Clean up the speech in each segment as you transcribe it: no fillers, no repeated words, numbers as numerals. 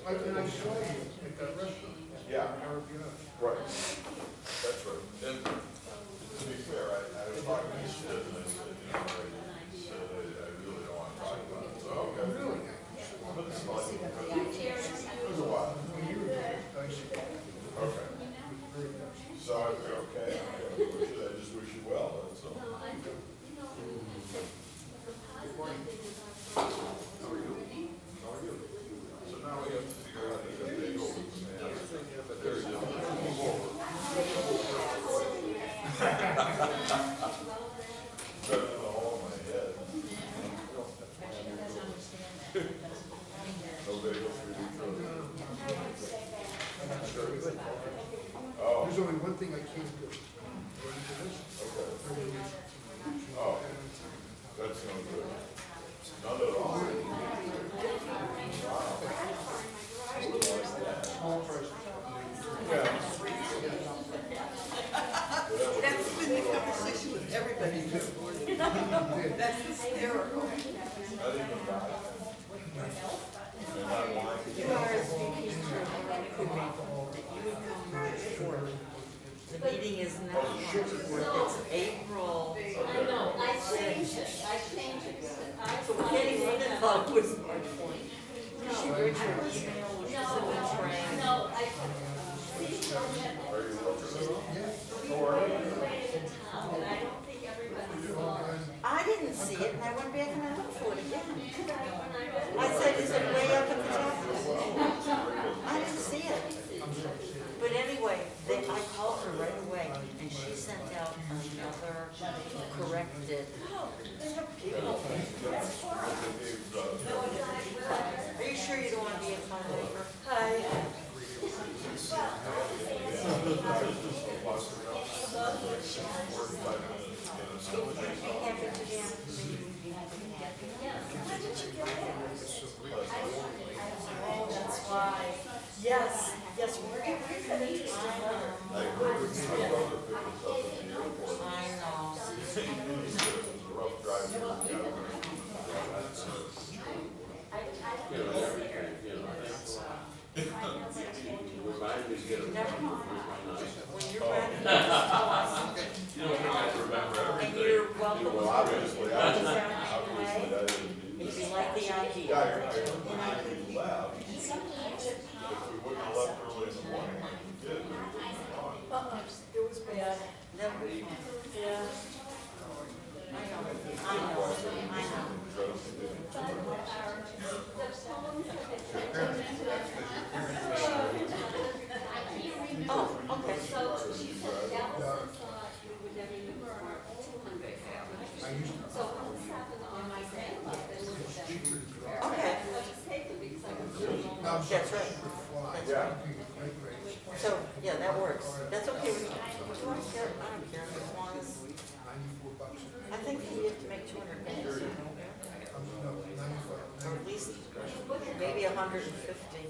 And I saw you at that restaurant. Yeah. Arabiana. Right. That's right. And to be fair, I was talking to this kid and I said, you know, I really don't want to talk about it. So, okay. Really? But it's not even good. It was a while. When you were there, I said, Okay. very nice. So I said, okay, I just wish you well, that's all. Good morning. How are you? How are you? So now we have to figure out how to get big over this man. There's a move over. Got in the hole in my head. No bagels for you, Sure. Oh, There's only one thing I can't do. Ready for this? okay. Oh, that's no good. None at all. Small person. Yeah. That's been the conversation with everybody this morning. That's hysterical. I didn't even buy it. And I wanted to get The meeting is now, it's April. I know, I changed it, So we're getting rid of thought was March point. She read your email, which is in the train. No, I took, see, Are you working? we were away in town, and I don't think everybody saw it. I didn't see it, and I went back and I looked for it again. When I read I said, is it way up at the top? I didn't see it. But anyway, I called her right away, and she sent out another corrected. Are you sure you don't want to be a phone over? Hi. Oh, that's why. Yes, yes, we're getting ready. I heard my brother picked us up at the airport. I know. He said it was a rough drive. Remind me to get a Never mind. When you're ready, just tell us. You don't have to remember And everything. you're welcome to Well, obviously, I didn't do if this. you like the Yeah, idea. I heard we left. If we wouldn't have left early in the morning, like we did, we wouldn't have gone. It was bad. Never fun. Yeah. I know. Oh, okay. So she said that was thought we would never use our 200 I used to. So what's happened on my grandmother, this was Okay. I was taken because I was doing Now, That's right. Yeah. So, yeah, that works. That's okay with me. Do I care? I don't care as long as, $94. I think you have to make 200 minutes. No, 95. Or at least maybe 150.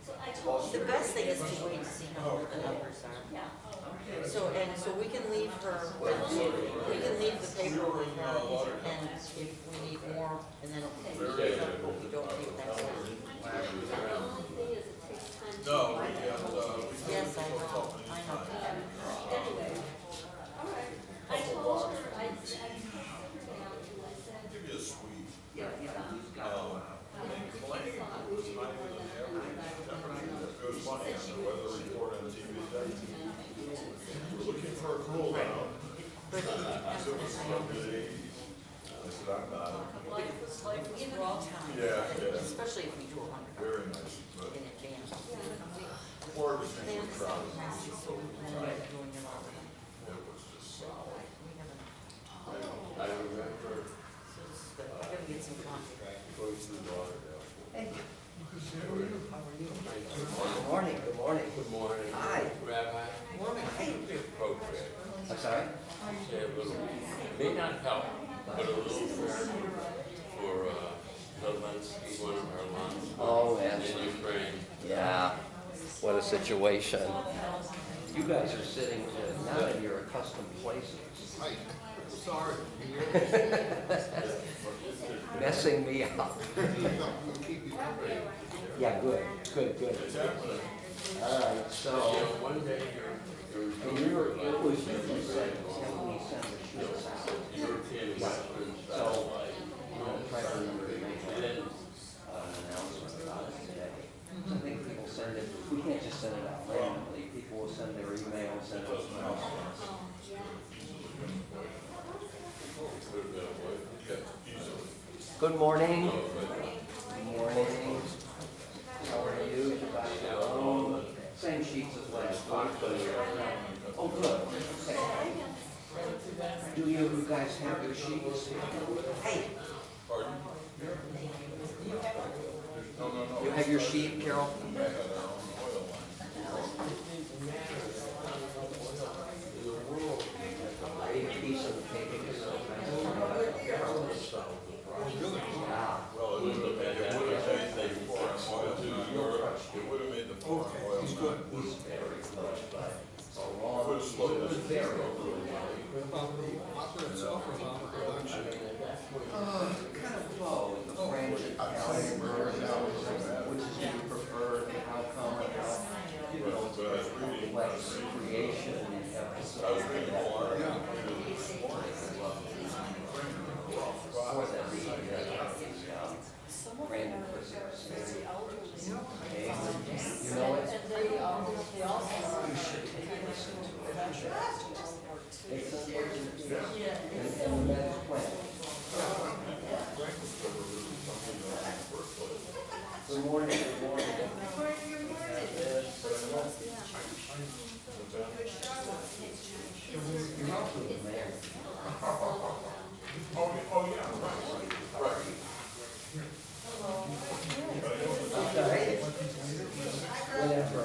I told The best thing is to wait to see how the numbers are. So, and so we can leave her, we can leave the paper with her, and if we need more, and then what we don't need next time. the only thing is it takes time to. No, we Yes, I know, I know. Anyway, all right, I told her, I said, give you a sweet. yeah, And Klein was not even an average temperature. It was funny on the weather report on TV. We're looking for a cool down. But So it was from the 80s. I said, I'm not. life was raw time. Yeah. Especially if we do 100 Very nice, but in advance. poor was They being understand crowded. massive, so we're doing it all the time. It was just solid. We haven't, I remember so it's good. I gotta get some coffee. going through Lauderdale. Good morning, good morning. Good morning. Hi. Rabbi. Morning. Appropriate. I'm sorry? Say a little, may not help, but a little prayer for Zelensky, one of our moms. Oh, yes. In Ukraine. Yeah, what a situation. You guys are sitting not in your accustomed places. Hi, sorry. Messing me up. We'll keep you company. Yeah, good. It's happening. All right, so, One day you're and it was you said, can we send the sheets out? European Western So, style life. I'll try to remember to make an announcement about it today. I think people send it, we can't just send it out randomly. People will send their emails, send us announcements. Good morning. Good morning. How are you? Shabbat. Same sheets as last week. Oh, good. Okay. Do you guys have your sheets? Hey. Pardon? No. You have your sheet, Carol? A piece of the paper. Well, it wouldn't have made the foreign oil to Europe. It would have made the foreign oil. He's good. He's very close, but it's a Could long. have slowed this down. About the opera itself or about the production? Kind of low, the French and Italian version, which is your preferred, how come, you know, But I was reading, complex creation and episodes. I was reading a whole article. More than random physics. Okay, you know it? You should take a listen to it. It's a medical plan. Good morning, good morning. Oh, yeah, right. Okay. Whatever.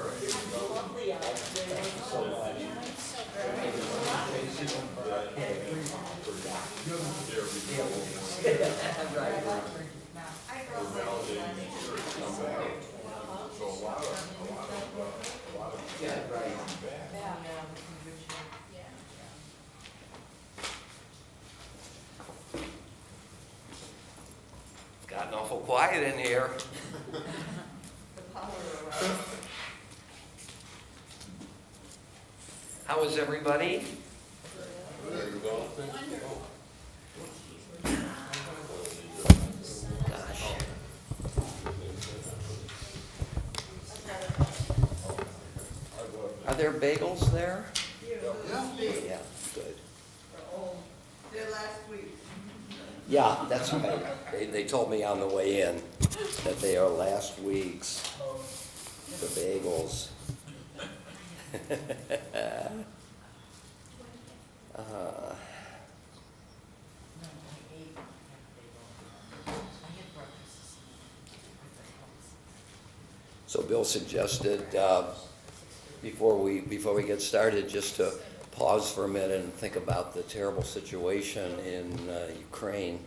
So much. Right. Yeah, right. Gotten awful quiet in here. How is everybody? Gosh. Are there bagels there? Yeah, good. They're last week. Yeah, that's right. They told me on the way in that they are last week's, the bagels. So Bill suggested, before we get started, just to pause for a minute and think about the terrible situation in Ukraine.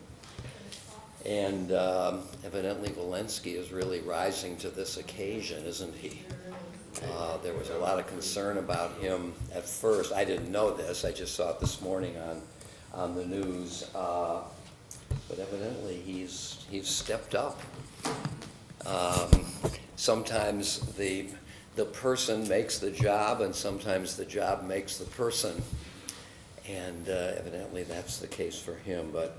And evidently Zelensky is really rising to this occasion, isn't he? There was a lot of concern about him at first. I didn't know this. I just saw it this morning on the news. But evidently he's stepped up. Sometimes the person makes the job, and sometimes the job makes the person. And evidently that's the case for him. But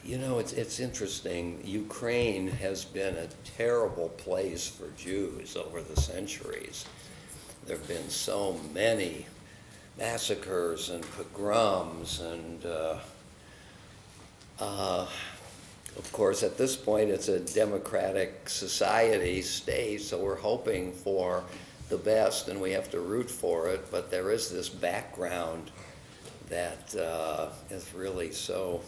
you know, it's interesting. Ukraine has been a terrible place for Jews over the centuries. There have been so many massacres and pogroms, and of course, at this point, it's a democratic society, state, so we're hoping for the best, and we have to root for it. But there is this background that is really so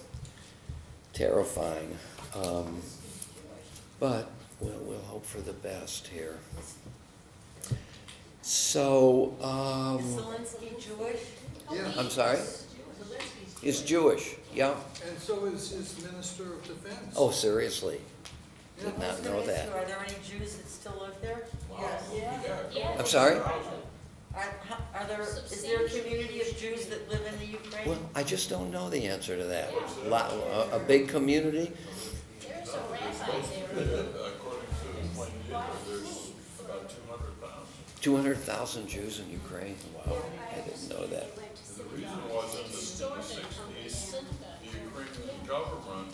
terrifying, but we'll hope for the best here. So, Is Zelensky Jewish? Yeah, I'm sorry? He's Jewish, yeah. and so is his Minister of Defense. Oh, seriously? Did not know that. Are there any Jews that still live there? Yes. I'm sorry? Is there a community of Jews that live in the Ukraine? Well, I just don't know the answer to that. A big community? There's a rabbi there. According 200,000. 200,000 Jews in Ukraine. Wow, I didn't know that. And the reason was in the 60s, the Ukrainian government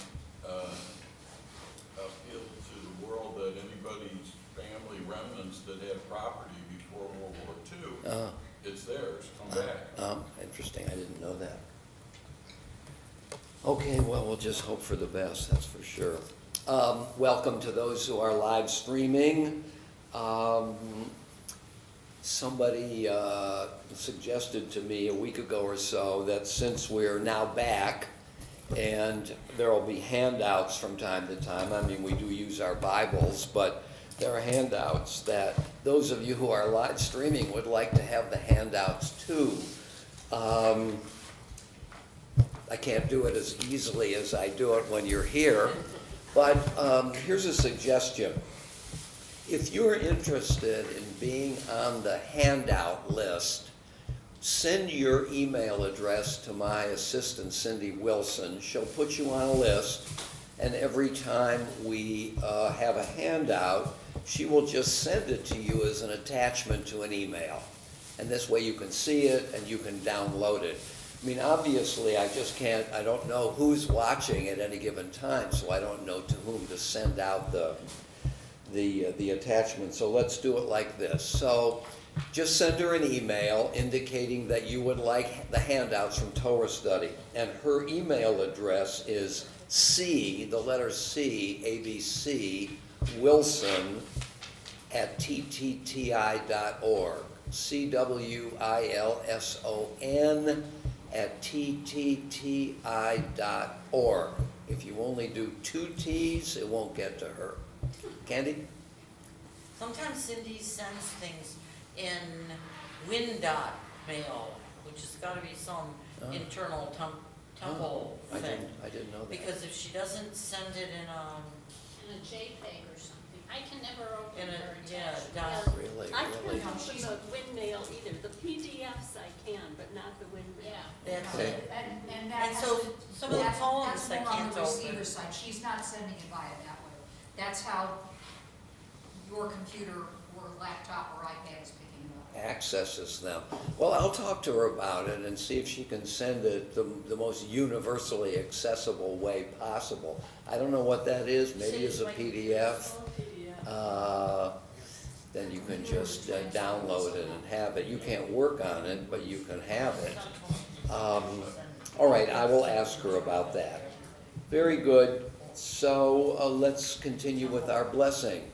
appealed to the world that anybody's family remnants that had property before World War II, it's theirs, come back. Interesting, I didn't know that. Okay, well, we'll just hope for the best, that's for sure. Welcome to those who are live streaming. Somebody suggested to me a week ago or so that since we're now back and there will be handouts from time to time, I mean, we do use our Bibles, but there are handouts that those of you who are live streaming would like to have the handouts too. I can't do it as easily as I do it when you're here, but here's a suggestion. If you're interested in being on the handout list, send your email address to my assistant, Cindy Wilson. She'll put you on a list, and every time we have a handout, she will just send it to you as an attachment to an email. And this way you can see it and you can download it. I mean, obviously, I don't know who's watching at any given time, so I don't know to whom to send out the attachment. So let's do it like this. So just send her an email indicating that you would like the handouts from Torah Study. And her email address is C, the letter C, ABC, Wilson @ttti.org. CWILSON @ttti.org. If you only do 2 T's, it won't get to her. Candy? Sometimes Cindy sends things in WinDot mail, which has got to be some internal temple thing. I didn't know that. Because if she doesn't send it in a JPEG or something, I can never open In a- her yeah, attachment. dot. Really, I really? can't open the WinMail either. The PDFs I can, but not the WinMail. Yeah. that's Okay. it. And that And has so to- some of the that's- poems that's I more on can't the receiver open. side. She's not sending it via that way. That's how your computer or laptop or iPad is picking it up. Accesses them. Well, I'll talk to her about it and see if she can send it the most universally accessible way possible. I don't know what that is, maybe it's a PDF. Then you can just download it and have it. You can't work on it, but you can have it. All right, I will ask her about that. Very good. So let's continue with our blessing.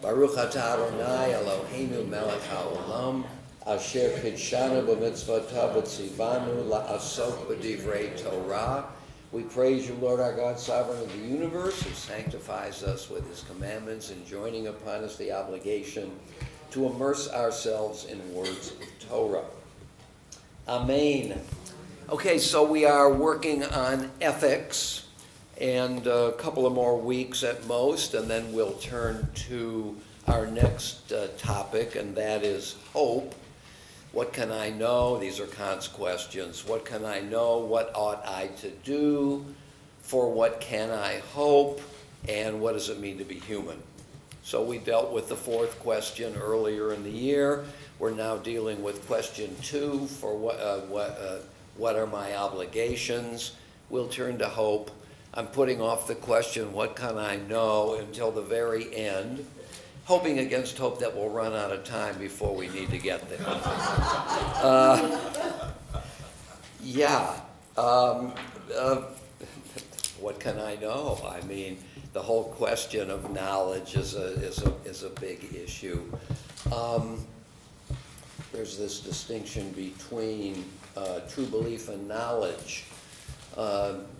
Baruch atah Adonai Eloheinu melech haolam, asher kidshanu b'mitzvotav v'tzivanu la'asok b'divrei Torah. We praise you, Lord our God, sovereign of the universe, who sanctifies us with his commandments and joining upon us the obligation to immerse ourselves in words of Torah. Amen. Okay, so we are working on ethics, and a couple of more weeks at most, and then we'll turn to our next topic, and that is hope. What can I know? These are Kant's questions. What can I know? What ought I to do? For what can I hope? And what does it mean to be human? So we dealt with the fourth question earlier in the year. We're now dealing with question 2 for what are my obligations? We'll turn to hope. I'm putting off the question, what can I know, until the very end, hoping against hope that we'll run out of time before we need to get there. What can I know? I mean, the whole question of knowledge is a big issue. There's this distinction between true belief and knowledge.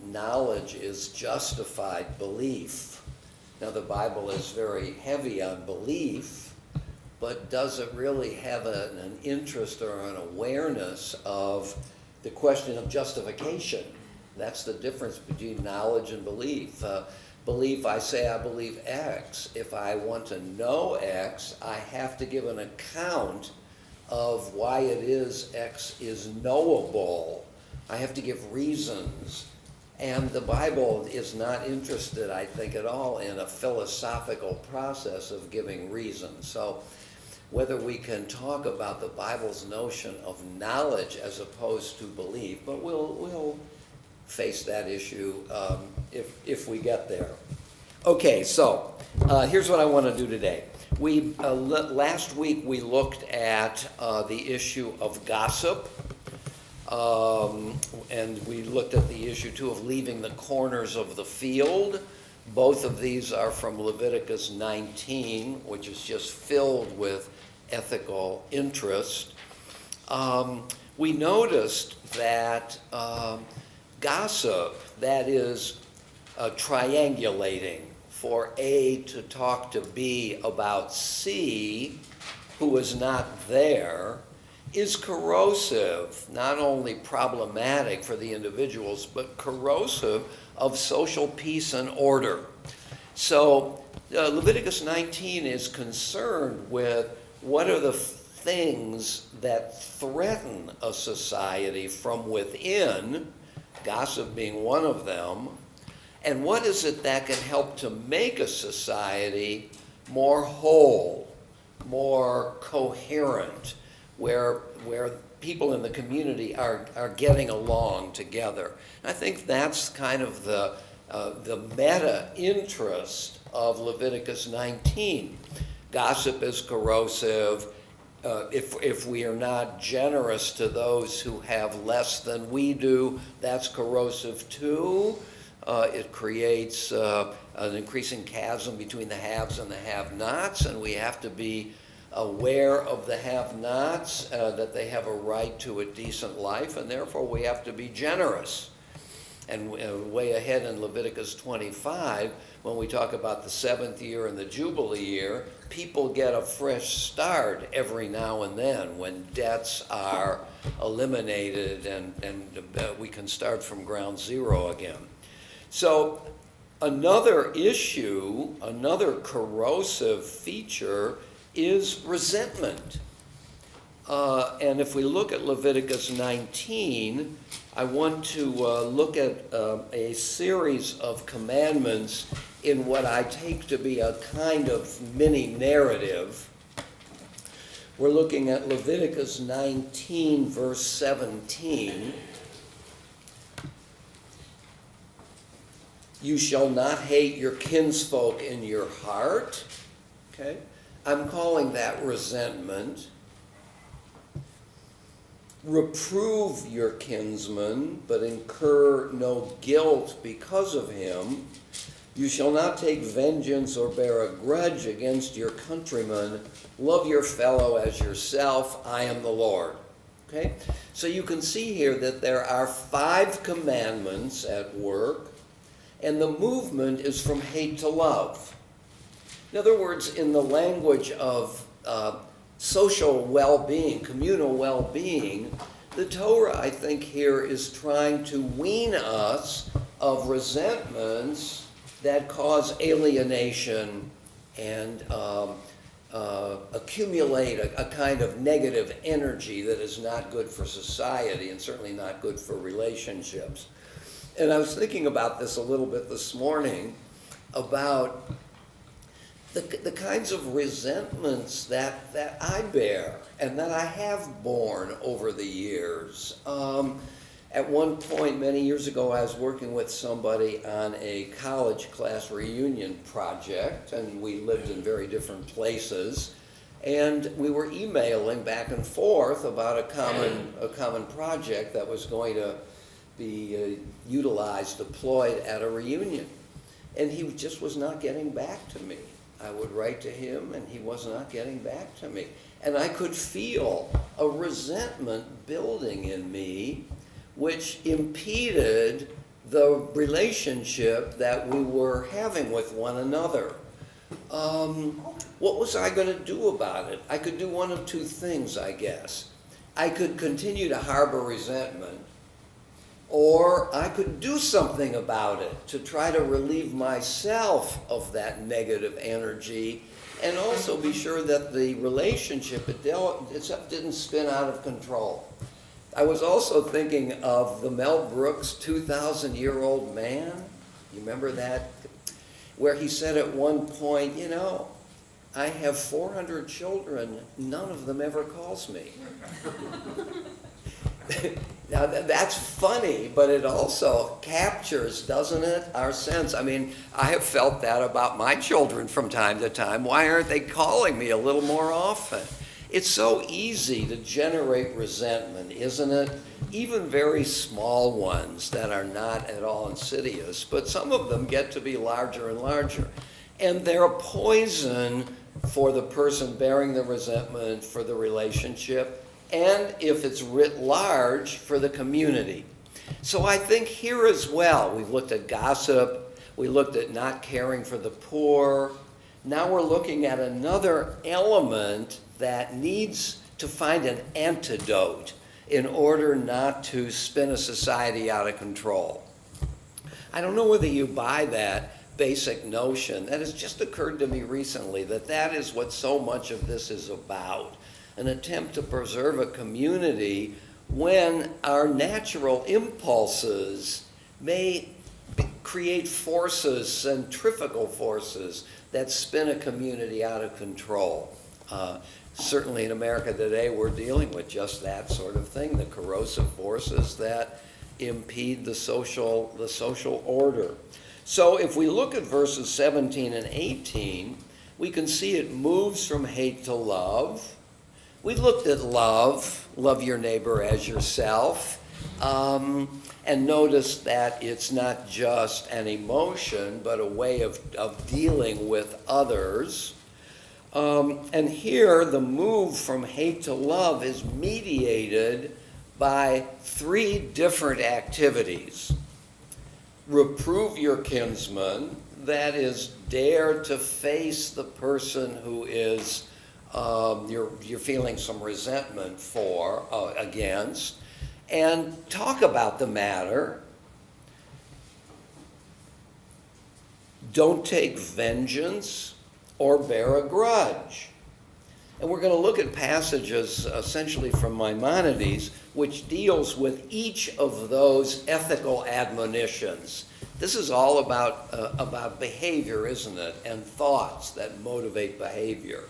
Knowledge is justified belief. Now, the Bible is very heavy on belief, but does it really have an interest or an awareness of the question of justification? That's the difference between knowledge and belief. Belief, I say I believe X. If I want to know X, I have to give an account of why it is X is knowable. I have to give reasons. And the Bible is not interested, I think, at all in a philosophical process of giving reasons. So whether we can talk about the Bible's notion of knowledge as opposed to belief, but we'll face that issue if we get there. Okay, so here's what I want to do today. Last week we looked at the issue of gossip, and we looked at the issue too of leaving the corners of the field. Both of these are from Leviticus 19, which is just filled with ethical interest. We noticed that gossip, that is triangulating for A to talk to B about C, who is not there, is corrosive, not only problematic for the individuals, but corrosive of social peace and order. So Leviticus 19 is concerned with what are the things that threaten a society from within, gossip being one of them, and what is it that can help to make a society more whole, more coherent, where people in the community are getting along together. And I think that's kind of the meta-interest of Leviticus 19. Gossip is corrosive. If we are not generous to those who have less than we do, that's corrosive too. It creates an increasing chasm between the haves and the have-nots, and we have to be aware of the have-nots, that they have a right to a decent life, and therefore we have to be generous. And way ahead in Leviticus 25, when we talk about the 7th year and the Jubilee year, people get a fresh start every now and then when debts are eliminated and we can start from ground zero again. So another issue, another corrosive feature is resentment. And if we look at Leviticus 19, I want to look at a series of commandments in what I take to be a kind of mini narrative. We're looking at Leviticus 19, verse 17. You shall not hate your kinsfolk in your heart. Okay? I'm calling that resentment. Reprove your kinsman, but incur no guilt because of him. You shall not take vengeance or bear a grudge against your countrymen. Love your fellow as yourself. I am the Lord. Okay? So you can see here that there are 5 commandments at work, and the movement is from hate to love. In other words, in the language of social well-being, communal well-being, the Torah, I think, here is trying to wean us of resentments that cause alienation and accumulate a kind of negative energy that is not good for society and certainly not good for relationships. And I was thinking about this a little bit this morning, about the kinds of resentments that I bear and that I have borne over the years. At one point, many years ago, I was working with somebody on a college class reunion project, and we lived in very different places. And we were emailing back and forth about a common project that was going to be utilized, deployed at a reunion. And he just was not getting back to me. I would write to him, and he was not getting back to me. And I could feel a resentment building in me, which impeded the relationship that we were having with one another. What was I going to do about it? I could do one of 2 things, I guess. I could continue to harbor resentment, or I could do something about it to try to relieve myself of that negative energy and also be sure that the relationship itself didn't spin out of control. I was also thinking of the Mel Brooks 2,000-year-old man. You remember that? Where he said at one point, I have 400 children, none of them ever calls me. Now, that's funny, but it also captures, doesn't it, our sense. I mean, I have felt that about my children from time to time. Why aren't they calling me a little more often? It's so easy to generate resentment, isn't it? Even very small ones that are not at all insidious, but some of them get to be larger and larger. And they're a poison for the person bearing the resentment, for the relationship, and if it's writ large, for the community. So I think here as well, we've looked at gossip, we looked at not caring for the poor. Now we're looking at another element that needs to find an antidote in order not to spin a society out of control. I don't know whether you buy that basic notion. That has just occurred to me recently, that that is what so much of this is about. An attempt to preserve a community when our natural impulses may create forces, centrifugal forces, that spin a community out of control. Certainly in America today, we're dealing with just that sort of thing, the corrosive forces that impede the social order. So if we look at verses 17 and 18, we can see it moves from hate to love. We looked at love your neighbor as yourself, and noticed that it's not just an emotion, but a way of dealing with others. And here, the move from hate to love is mediated by 3 different activities. Reprove your kinsman, that is, dare to face the person who is you're feeling some resentment against, and talk about the matter. Don't take vengeance or bear a grudge. And we're going to look at passages essentially from Maimonides, which deals with each of those ethical admonitions. This is all about behavior, isn't it? And thoughts that motivate behavior.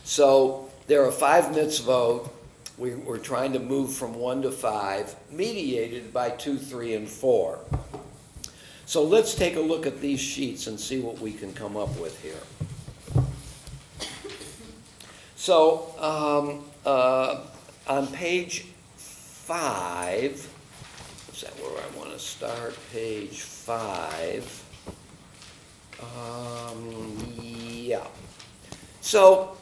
So there are 5 mitzvot. We're trying to move from 1 to 5, mediated by 2, 3, and 4. So let's take a look at these sheets and see what we can come up with here. So on page 5, is that where I want to start? Page 5. Yeah. So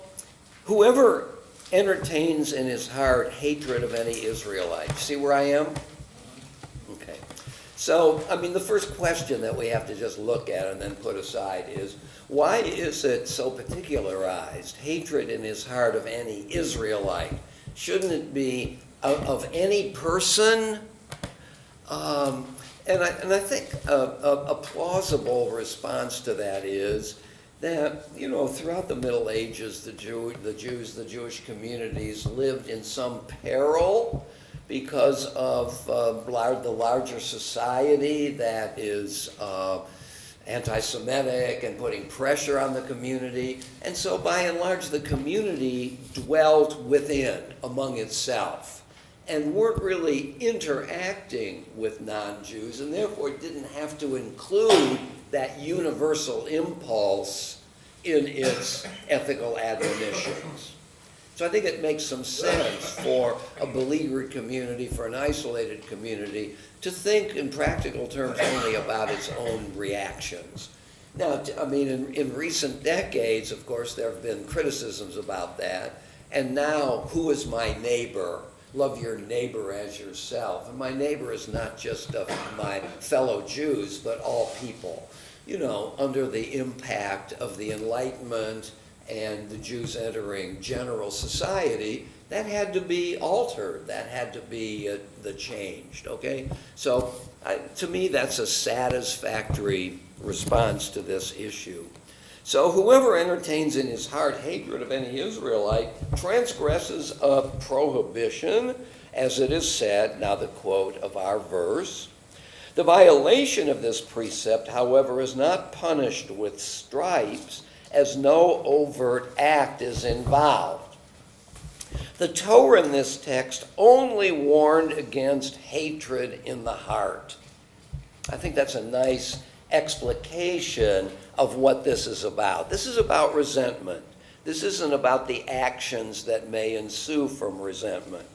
whoever entertains in his heart hatred of any Israelite. See where I am? Okay. So, I mean, the first question that we have to just look at and then put aside is, why is it so particularized, hatred in his heart of any Israelite? Shouldn't it be of any person? And I think a plausible response to that is that, throughout the Middle Ages, the Jewish communities lived in some peril because of the larger society that is anti-Semitic and putting pressure on the community. And so by and large, the community dwelt within, among itself, and weren't really interacting with non-Jews, and therefore didn't have to include that universal impulse in its ethical admonitions. So I think it makes some sense for a beleaguered community, for an isolated community, to think in practical terms only about its own reactions. Now, I mean, in recent decades, of course, there have been criticisms about that. And now, who is my neighbor? Love your neighbor as yourself. And my neighbor is not just of my fellow Jews, but all people. Under the impact of the Enlightenment and the Jews entering general society, that had to be altered. That had to be changed, okay? So to me, that's a satisfactory response to this issue. So whoever entertains in his heart hatred of any Israelite transgresses a prohibition, as it is said, now the quote of our verse. The violation of this precept, however, is not punished with stripes, as no overt act is involved. The Torah in this text only warned against hatred in the heart. I think that's a nice explication of what this is about. This is about resentment. This isn't about the actions that may ensue from resentment.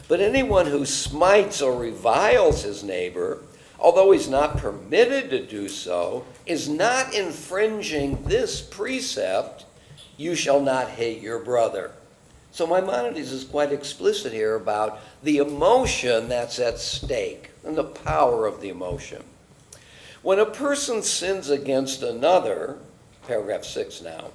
But anyone who smites or reviles his neighbor, although he's not permitted to do so, is not infringing this precept, you shall not hate your brother. So Maimonides is quite explicit here about the emotion that's at stake and the power of the emotion. When a person sins against another, paragraph 6 now,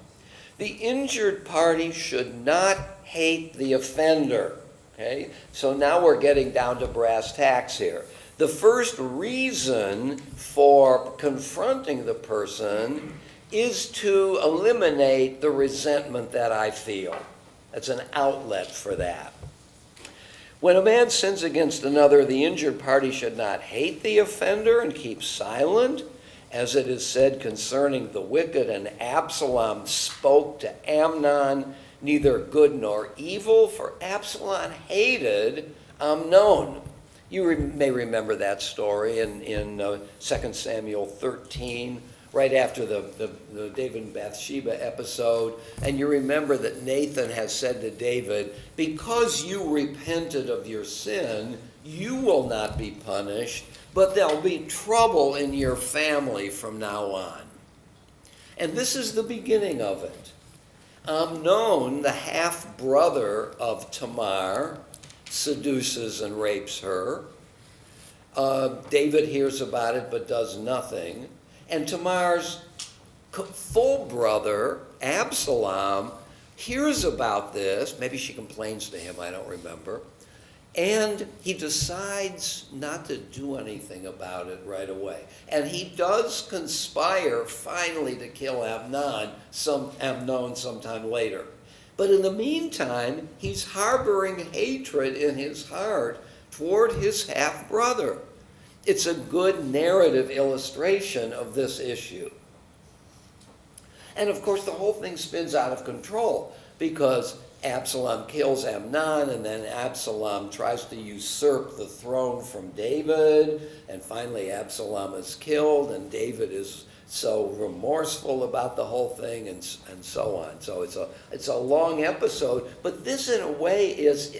the injured party should not hate the offender. Okay? So now we're getting down to brass tacks here. The first reason for confronting the person is to eliminate the resentment that I feel. That's an outlet for that. When a man sins against another, the injured party should not hate the offender and keep silent, as it is said concerning the wicked, and Absalom spoke to Amnon neither good nor evil, for Absalom hated Amnon. You may remember that story in 2 Samuel 13, right after the David and Bathsheba episode. And you remember that Nathan has said to David, because you repented of your sin, you will not be punished, but there'll be trouble in your family from now on. And this is the beginning of it. Amnon, the half-brother of Tamar, seduces and rapes her. David hears about it but does nothing. And Tamar's full brother, Absalom, hears about this. Maybe she complains to him, I don't remember. And he decides not to do anything about it right away. And he does conspire finally to kill Amnon sometime later. But in the meantime, he's harboring hatred in his heart toward his half-brother. It's a good narrative illustration of this issue. And of course, the whole thing spins out of control because Absalom kills Amnon, and then Absalom tries to usurp the throne from David, and finally Absalom is killed, and David is so remorseful about the whole thing, and so on. So it's a long episode, but this in a way is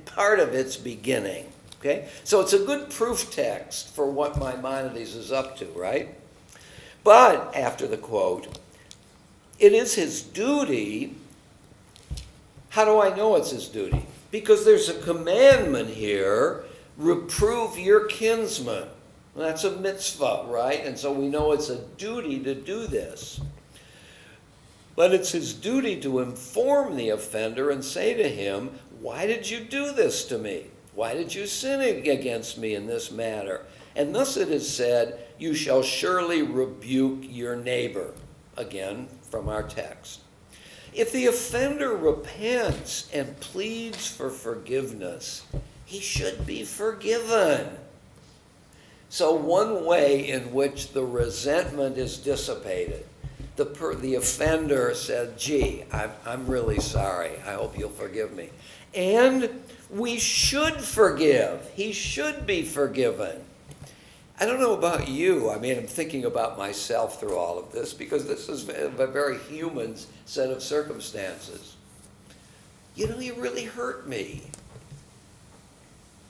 part of its beginning. Okay? So it's a good proof text for what Maimonides is up to, right? But, after the quote, it is his duty. How do I know it's his duty? Because there's a commandment here, reprove your kinsman. Well, that's a mitzvah, right? And so we know it's a duty to do this. But it's his duty to inform the offender and say to him, why did you do this to me? Why did you sin against me in this matter? And thus it is said, you shall surely rebuke your neighbor. Again, from our text. If the offender repents and pleads for forgiveness, he should be forgiven. So one way in which the resentment is dissipated, the offender said, gee, I'm really sorry. I hope you'll forgive me. And we should forgive. He should be forgiven. I don't know about you. I mean, I'm thinking about myself through all of this because this is a very human set of circumstances. You know, you really hurt me.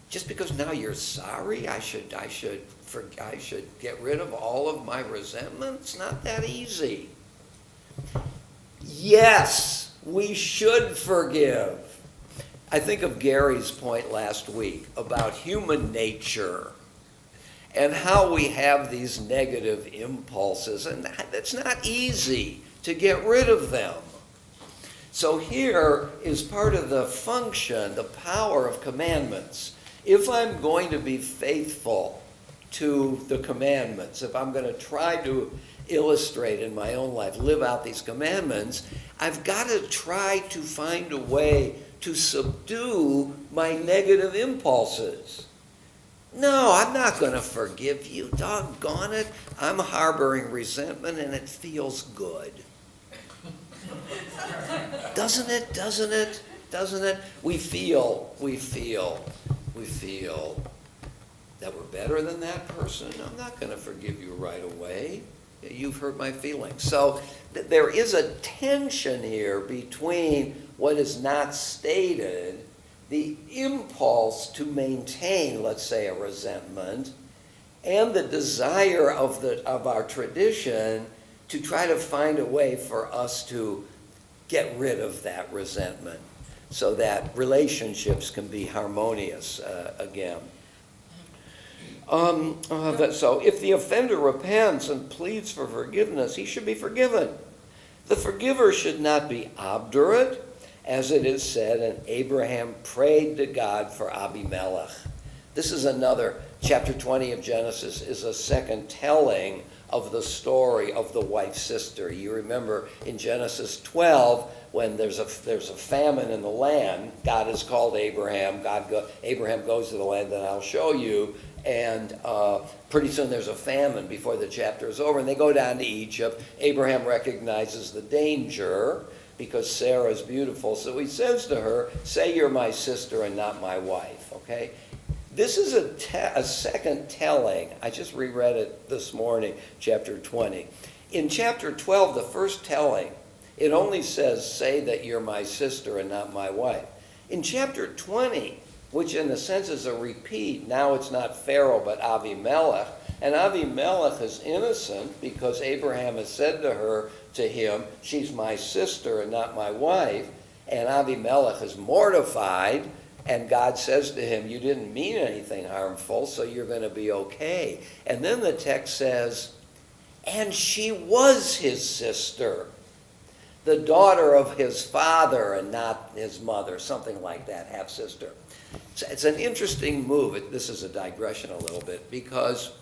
Just because now you're sorry, I should get rid of all of my resentment? It's not that easy. Yes, we should forgive. I think of Gary's point last week about human nature and how we have these negative impulses, and it's not easy to get rid of them. So here is part of the function, the power of commandments. If I'm going to be faithful to the commandments, if I'm going to try to illustrate in my own life, live out these commandments, I've got to try to find a way to subdue my negative impulses. No, I'm not going to forgive you. Doggone it. I'm harboring resentment and it feels good. Doesn't it? We feel that we're better than that person. I'm not going to forgive you right away. You've hurt my feelings. So there is a tension here between what is not stated, the impulse to maintain, let's say, a resentment, and the desire of our tradition to try to find a way for us to get rid of that resentment so that relationships can be harmonious again. So if the offender repents and pleads for forgiveness, he should be forgiven. The forgiver should not be obdurate, as it is said, and Abraham prayed to God for Abimelech. This is another, chapter 20 of Genesis is a second telling of the story of the wife's sister. You remember in Genesis 12, when there's a famine in the land, God has called Abraham. Abraham goes to the land that I'll show you, and pretty soon there's a famine before the chapter is over, and they go down to Egypt. Abraham recognizes the danger because Sarah is beautiful, so he says to her, "Say you're my sister and not my wife," okay? This is a second telling. I just reread it this morning, chapter 20. In chapter 12, the first telling, it only says, "Say that you're my sister and not my wife." In chapter 20, which in a sense is a repeat, now it's not Pharaoh but Avimelech, and Avimelech is innocent because Abraham has said to him, "She's my sister and not my wife," and Avimelech is mortified, and God says to him, "You didn't mean anything harmful, so you're going to be okay." And then the text says, "And she was his sister, the daughter of his father and not his mother," something like that, half-sister. It's an interesting move. This is a digression a little bit, because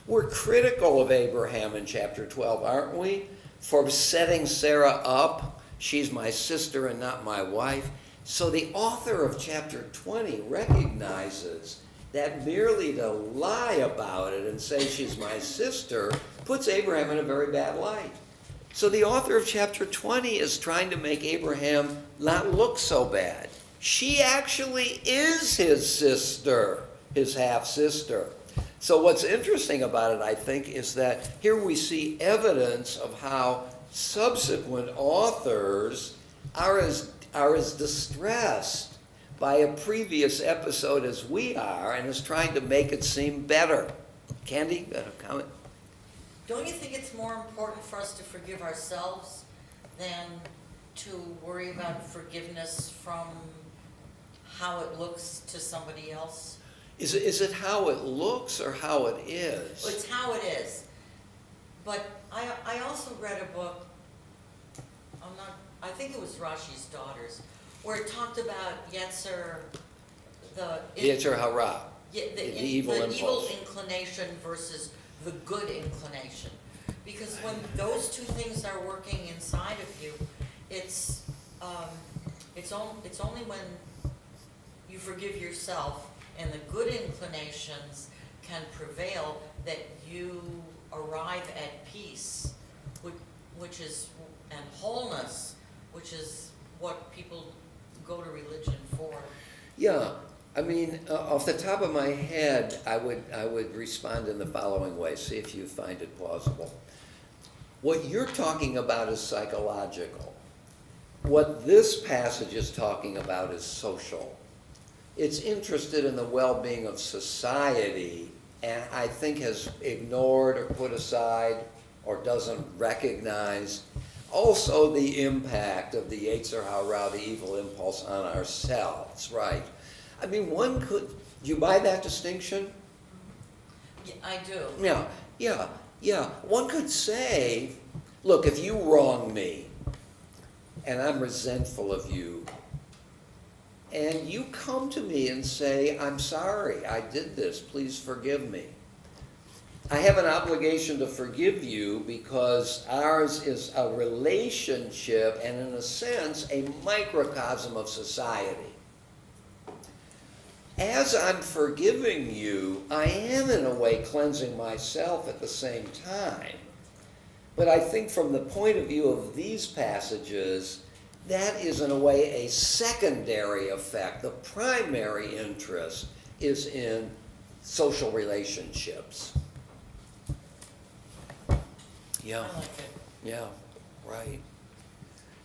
we're critical of Abraham in chapter 12, aren't we? For setting Sarah up. She's my sister and not my wife. So the author of chapter 20 recognizes that merely to lie about it and say she's my sister puts Abraham in a very bad light. So the author of chapter 20 is trying to make Abraham not look so bad. She actually is his sister, his half-sister. So what's interesting about it, I think, is that here we see evidence of how subsequent authors are as distressed by a previous episode as we are, and is trying to make it seem better. Candy, got a comment? Don't you think it's more important for us to forgive ourselves than to worry about forgiveness from how it looks to somebody else? Is it how it looks or how it is? Well, it's how it is. But I also read a book, I think it was Rashi's Daughters, where it talked about Yetzer, Yetzer Hara, the evil evil impulse. inclination versus the good inclination. Because when those two things are working inside of you, it's only when you forgive yourself and the good inclinations can prevail that you arrive at peace, which is, and wholeness, which is what people go to religion for. Yeah, I mean, off the top of my head, I would respond in the following way. See if you find it plausible. What you're talking about is psychological. What this passage is talking about is social. It's interested in the well-being of society, and I think has ignored or put aside or doesn't recognize also the impact of the Yetzer Hara, the evil impulse, on ourselves, right? I mean, one could, do you buy that distinction? Yeah, I do. Yeah. One could say, look, if you wrong me, and I'm resentful of you, and you come to me and say, "I'm sorry, I did this, please forgive me." I have an obligation to forgive you because ours is a relationship and, in a sense, a microcosm of society. As I'm forgiving you, I am, in a way, cleansing myself at the same time. But I think from the point of view of these passages, that is in a way a secondary effect. The primary interest is in social relationships. Yeah, I like it. yeah, right.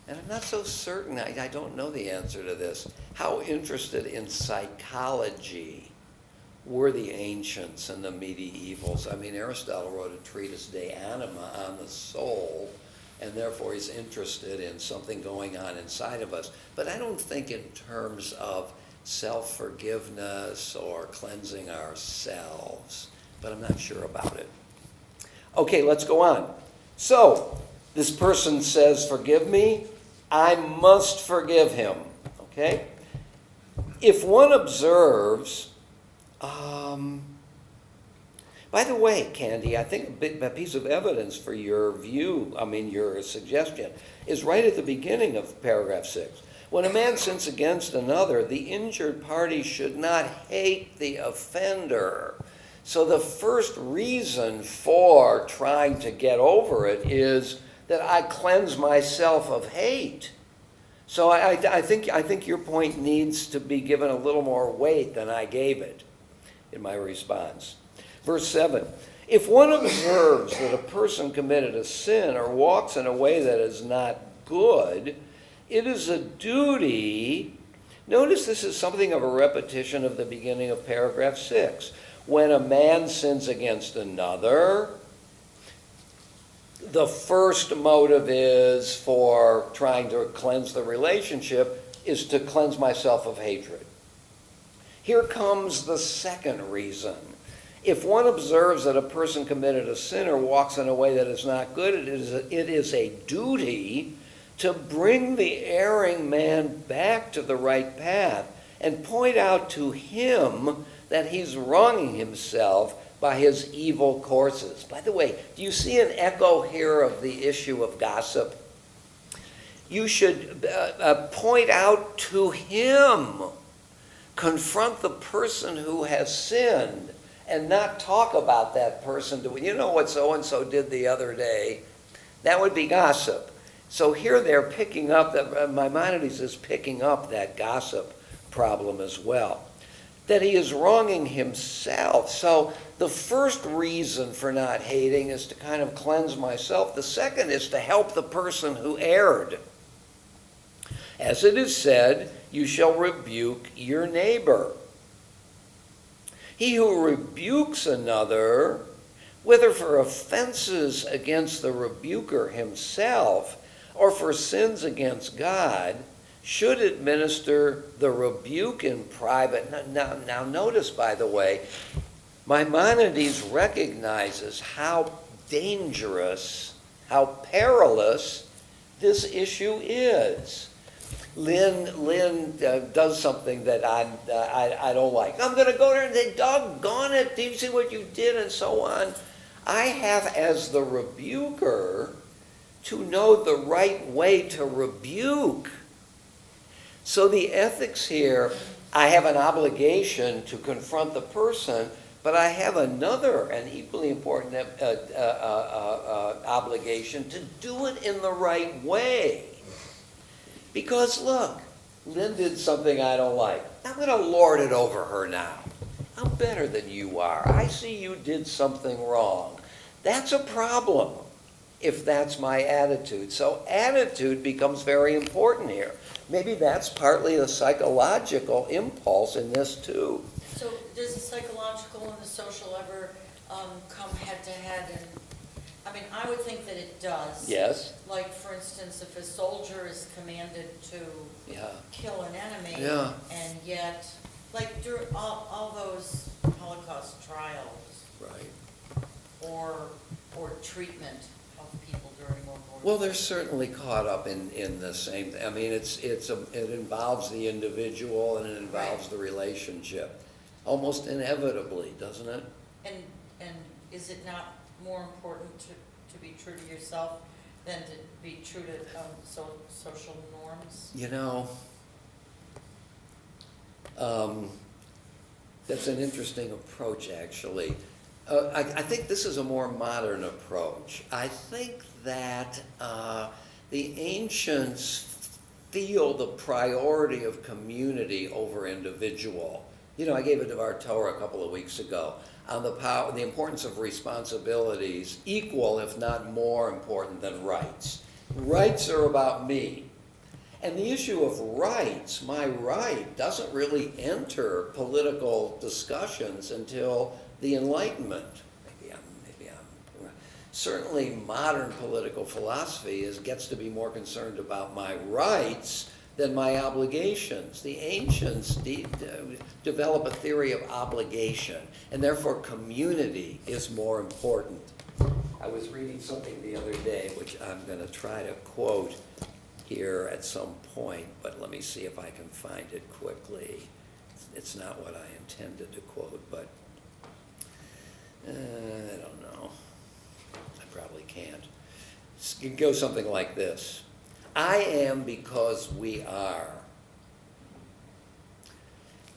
And I'm not so certain, I don't know the answer to this, how interested in psychology were the ancients and the medievals. I mean, Aristotle wrote a treatise De Anima on the soul, and therefore he's interested in something going on inside of us. But I don't think in terms of self-forgiveness or cleansing ourselves, but I'm not sure about it. Okay, let's go on. So, this person says, forgive me, I must forgive him, okay? If one observes, by the way, Candy, I think a piece of evidence for your view, your suggestion, is right at the beginning of paragraph 6. When a man sins against another, the injured party should not hate the offender. So the first reason for trying to get over it is that I cleanse myself of hate. So I think your point needs to be given a little more weight than I gave it in my response. Verse 7, if one observes that a person committed a sin or walks in a way that is not good, it is a duty. Notice this is something of a repetition of the beginning of paragraph 6. When a man sins against another, the first motive is for trying to cleanse the relationship is to cleanse myself of hatred. Here comes the second reason. If one observes that a person committed a sin or walks in a way that is not good, it is a duty to bring the erring man back to the right path and point out to him that he's wronging himself by his evil courses. By the way, do you see an echo here of the issue of gossip? You should point out to him, confront the person who has sinned, and not talk about that person. You know what so-and-so did the other day? That would be gossip. So here they're picking up, Maimonides is picking up that gossip problem as well. That he is wronging himself. So the first reason for not hating is to kind of cleanse myself. The second is to help the person who erred. As it is said, you shall rebuke your neighbor. He who rebukes another, whether for offenses against the rebuker himself or for sins against God, should administer the rebuke in private. Now notice, by the way, Maimonides recognizes how dangerous, how perilous this issue is. Lynn does something that I don't like. I'm going to go there and say, doggone it, do you see what you did, and so on. I have, as the rebuker, to know the right way to rebuke. So the ethics here, I have an obligation to confront the person, but I have another and equally important obligation to do it in the right way. Because look, Lynn did something I don't like. I'm going to lord it over her now. I'm better than you are. I see you did something wrong. That's a problem if that's my attitude. So attitude becomes very important here. Maybe that's partly a psychological impulse in this too. So does the psychological and the social ever come head to head? And I would think that it does. Yes. Like, for instance, if a soldier is commanded to kill an enemy, and yet, like during all those Holocaust trials, right, or treatment of people during World War II. Well, they're certainly caught up in the same. It involves the individual and it involves the relationship, almost inevitably, doesn't it? And is it not more important to be true to yourself than to be true to social norms? That's an interesting approach, actually. I think this is a more modern approach. I think that the ancients feel the priority of community over individual. You know, I gave a Devar Torah a couple of weeks ago on the importance of responsibilities, equal if not more important than rights. Rights are about me. And the issue of rights, my right, doesn't really enter political discussions until the Enlightenment. Maybe I'm certainly modern political philosophy gets to be more concerned about my rights than my obligations. The ancients develop a theory of obligation, and therefore community is more important. I was reading something the other day, which I'm going to try to quote here at some point, but let me see if I can find it quickly. It's not what I intended to quote, but I don't know. I probably can't. It goes something like this. I am because we are.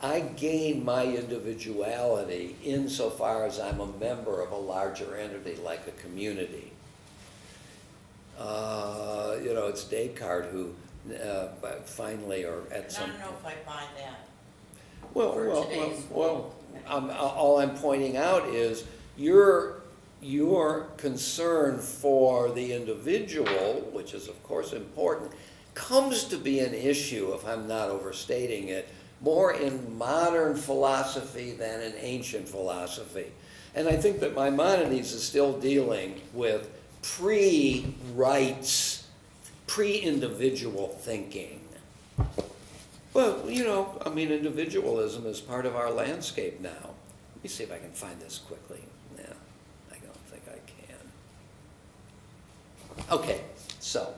I gain my individuality insofar as I'm a member of a larger entity like a community. It's Descartes who finally, or at some I don't know if I buy that. All I'm pointing out is your concern for the individual, which is of course important, comes to be an issue, if I'm not overstating it, more in modern philosophy than in ancient philosophy. And I think that Maimonides is still dealing with pre-rights, pre-individual thinking. Well, individualism is part of our landscape now. Let me see if I can find this quickly. No, I don't think I can. Okay, so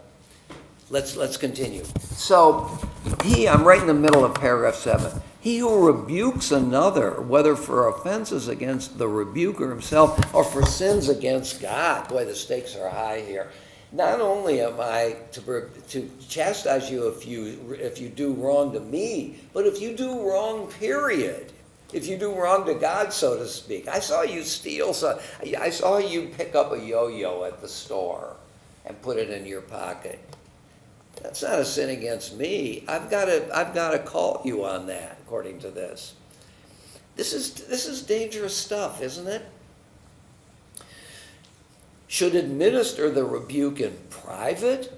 let's continue. So I'm right in the middle of paragraph 7. He who rebukes another, whether for offenses against the rebuker himself or for sins against God. Boy, the stakes are high here. Not only am I to chastise you if you do wrong to me, but if you do wrong, period. If you do wrong to God, so to speak. I saw you steal I saw you pick up a yo-yo at the store and put it in your pocket. That's not a sin against me. I've got to call you on that, according to this. This is dangerous stuff, isn't it? Should administer the rebuke in private,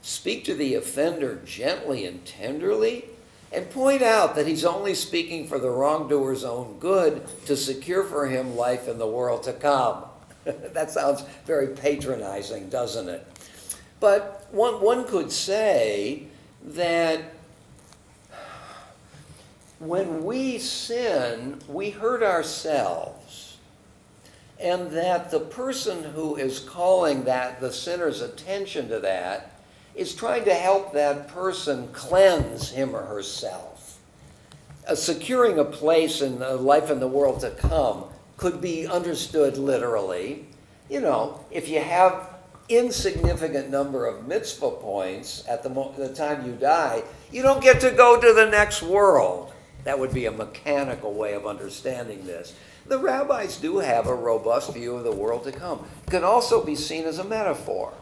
speak to the offender gently and tenderly, and point out that he's only speaking for the wrongdoer's own good to secure for him life in the world to come. That sounds very patronizing, doesn't it? But one could say that when we sin, we hurt ourselves, and that the person who is calling the sinner's attention to that is trying to help that person cleanse him or herself. Securing a place in life in the world to come could be understood literally. If you have insignificant number of mitzvah points at the time you die, you don't get to go to the next world. That would be a mechanical way of understanding this. The rabbis do have a robust view of the world to come. It can also be seen as a metaphor.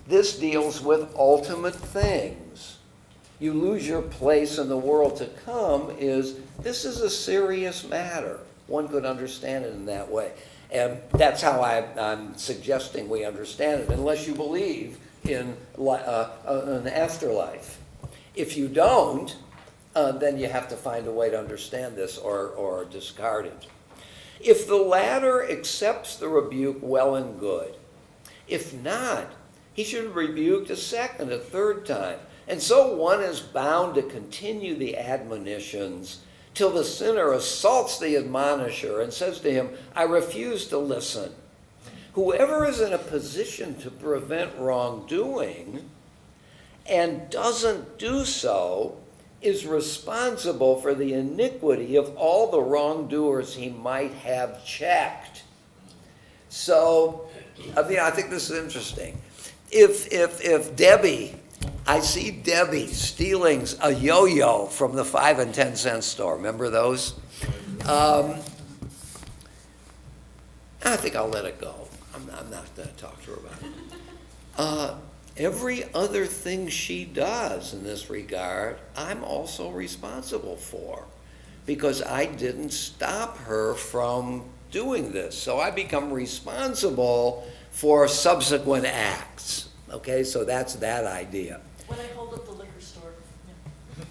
This deals with ultimate things. You lose your place in the world to come this is a serious matter. One could understand it in that way. And that's how I'm suggesting we understand it, unless you believe in an afterlife. If you don't, then you have to find a way to understand this or discard it. If the latter accepts the rebuke, well and good. If not, he should rebuke a second, a third time. And so one is bound to continue the admonitions till the sinner assaults the admonisher and says to him, I refuse to listen. Whoever is in a position to prevent wrongdoing and doesn't do so is responsible for the iniquity of all the wrongdoers he might have checked. So, I think this is interesting. If Debbie, I see Debbie stealing a yo-yo from the 5 and 10 cent store. Remember those? I think I'll let it go. I'm not going to talk to her about it. Every other thing she does in this regard, I'm also responsible for, because I didn't stop her from doing this. So I become responsible for subsequent acts. Okay, so that's that idea. When I hold up the liquor store.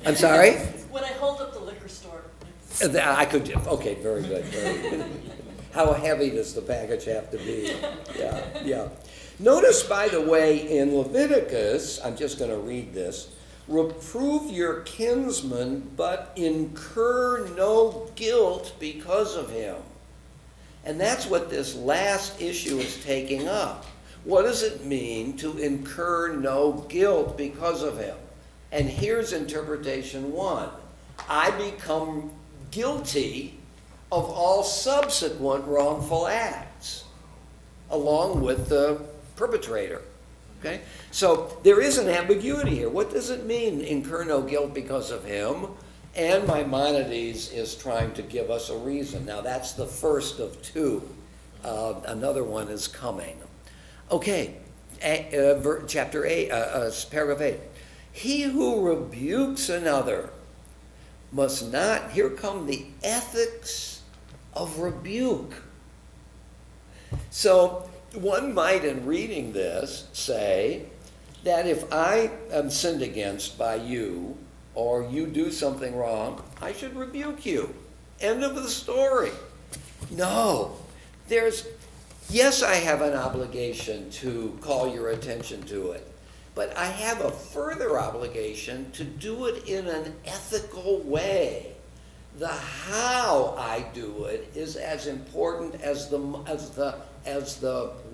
I'm sorry? When I hold up the liquor store. I could, okay, very good, very good. How heavy does the package have to be? Yeah, yeah. Notice, by the way, in Leviticus, I'm just going to read this, reprove your kinsman, but incur no guilt because of him. And that's what this last issue is taking up. What does it mean to incur no guilt because of him? And here's interpretation 1. I become guilty of all subsequent wrongful acts, along with the perpetrator. Okay? So there is an ambiguity here. What does it mean, incur no guilt because of him? And Maimonides is trying to give us a reason. Now that's the first of two. Another one is coming. Okay, chapter 8, paragraph 8. He who rebukes another must not, here come the ethics of rebuke. So one might, in reading this, say that if I am sinned against by you, or you do something wrong, I should rebuke you. End of the story. No. Yes, I have an obligation to call your attention to it, but I have a further obligation to do it in an ethical way. The how I do it is as important as the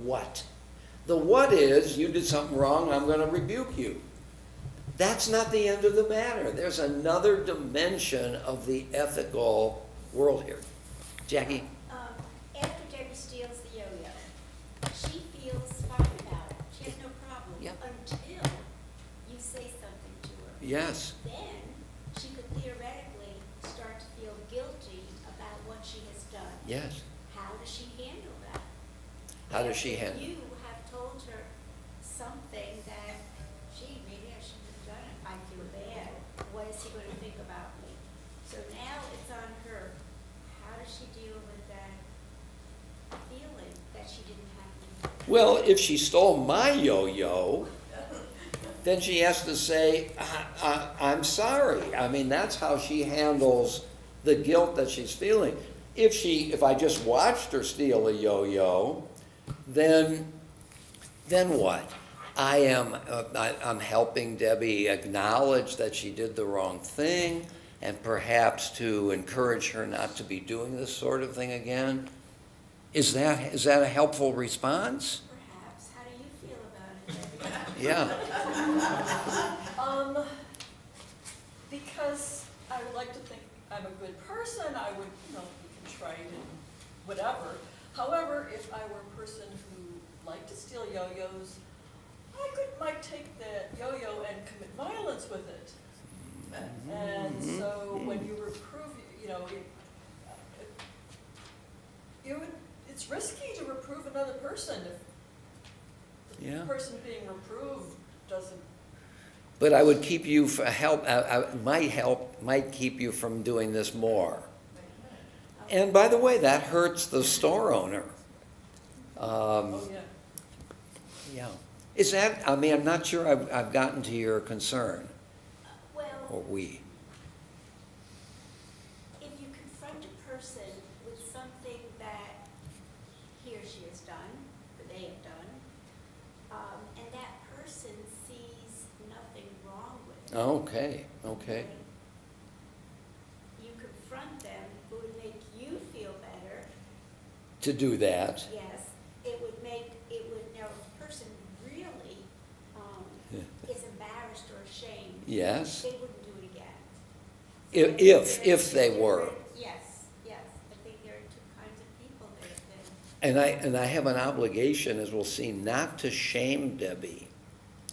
what. The what is, you did something wrong, I'm going to rebuke you. That's not the end of the matter. There's another dimension of the ethical world here. Jackie? After Debbie steals the yo-yo, she feels fine about it. She has no problem. Yep. Until you say something to her. Yes. Then she could theoretically start to feel guilty about what she has done. Yes. How does she handle that? How does she handle? You have told her something that, gee, maybe I shouldn't have done it. I feel bad. What is he going to think about me? So now it's on her. How does she deal with that feeling that she didn't have to? Well, if she stole my yo-yo, then she has to say, I'm sorry. I mean, that's how she handles the guilt that she's feeling. If I just watched her steal a yo-yo, then what? I'm helping Debbie acknowledge that she did the wrong thing, and perhaps to encourage her not to be doing this sort of thing again. Is that a helpful response? Perhaps. How do you feel about it, Debbie? Yeah. Because I would like to think I'm a good person, I would, be contrite and whatever. However, if I were a person who liked to steal yo-yos, might take that yo-yo and commit violence with it. And so when you reprove, it's risky to reprove another person if the person being reproved doesn't. But I would keep you for help. Might keep you from doing this more. And by the way, that hurts the store owner. Yeah. Is that? I mean, I'm not sure I've gotten to your concern. Well, Or we. if you confront a person with something that he or she has done, or they have done, and that person sees nothing wrong with it. Okay. You confront them, it would make you feel better. To do that. Yes, now if the person really is embarrassed or ashamed, Yes. they wouldn't do it again. If they were. Yes, I think there are two kinds of people there. And I have an obligation, as we'll see, not to shame Debbie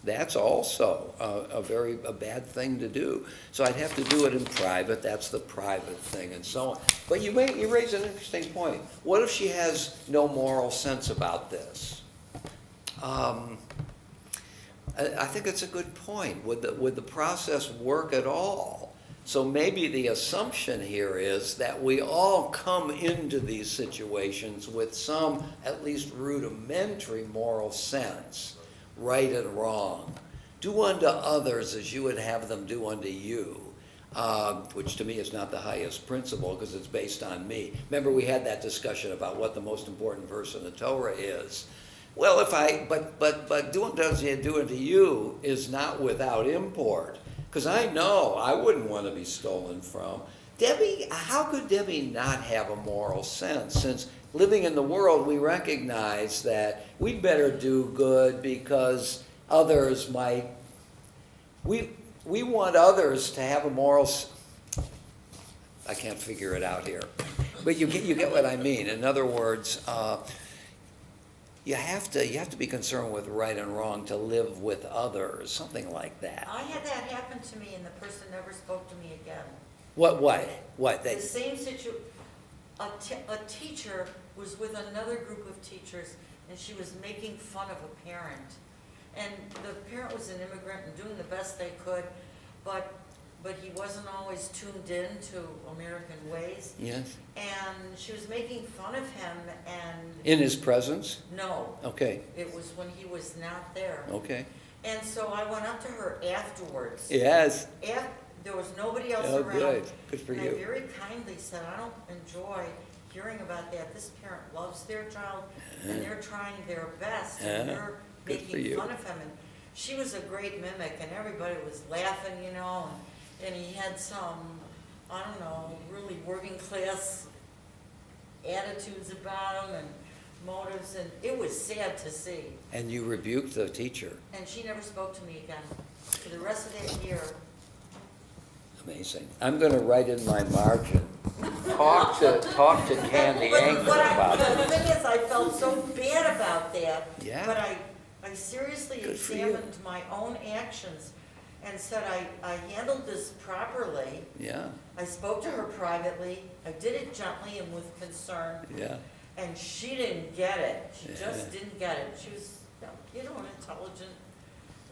That's also a bad thing to do. So I'd have to do it in private, that's the private thing and so on. But you raise an interesting point. What if she has no moral sense about this? I think it's a good point. Would the process work at all? So maybe the assumption here is that we all come into these situations with some at least rudimentary moral sense, right and wrong. Do unto others as you would have them do unto you, which to me is not the highest principle because it's based on me. Remember we had that discussion about what the most important verse in the Torah is. Well, but do unto you is not without import. Because I know I wouldn't want to be stolen from. Debbie, how could Debbie not have a moral sense? Since living in the world, we recognize that we'd better do good because others might. We want others to have a moral. I can't figure it out here, but you get what I mean. In other words. You have to be concerned with right and wrong to live with others, something like that. I had that happen to me and the person never spoke to me again. What? The same situation. A teacher was with another group of teachers and she was making fun of a parent. And the parent was an immigrant and doing the best they could, but he wasn't always tuned in to American ways. Yes. And she was making fun of him and... In his presence? No. Okay. It was when he was not there. Okay. And so I went up to her afterwards. Yes. There was nobody else Oh, around. good. Good for and you. I very kindly said, I don't enjoy hearing about that. This parent loves their child and they're trying their best and they're Good for making you. fun of him. And she was a great mimic and everybody was laughing, and he had some, I don't know, really working class attitudes about him and motives, and it was sad to see. And you rebuked the teacher. And she never spoke to me again for the rest of that year. Amazing. I'm going to write in my margin. Talk to Candy Angle about The it. thing is, I felt so bad about that. Yeah. But I seriously Good for you. examined my own actions and said I handled this properly. Yeah. I spoke to her privately. I did it gently and with concern. Yeah. And she didn't get it. She Yeah. just didn't get it. She was, an intelligent,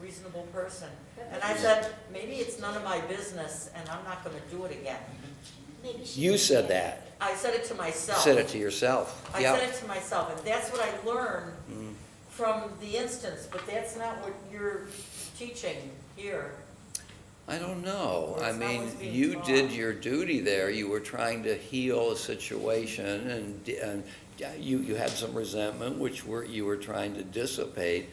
reasonable person. And I said, maybe it's none of my business and I'm not going to do it again. Maybe she You didn't said get it. that. I said it to myself. Said it to yourself. I Yeah. said it to myself, and that's what I learned from the instance, but that's not what you're teaching here. I don't know. Or I it's not mean, what's being you taught. did your duty there. You were trying to heal a situation, and you had some resentment, which you were trying to dissipate.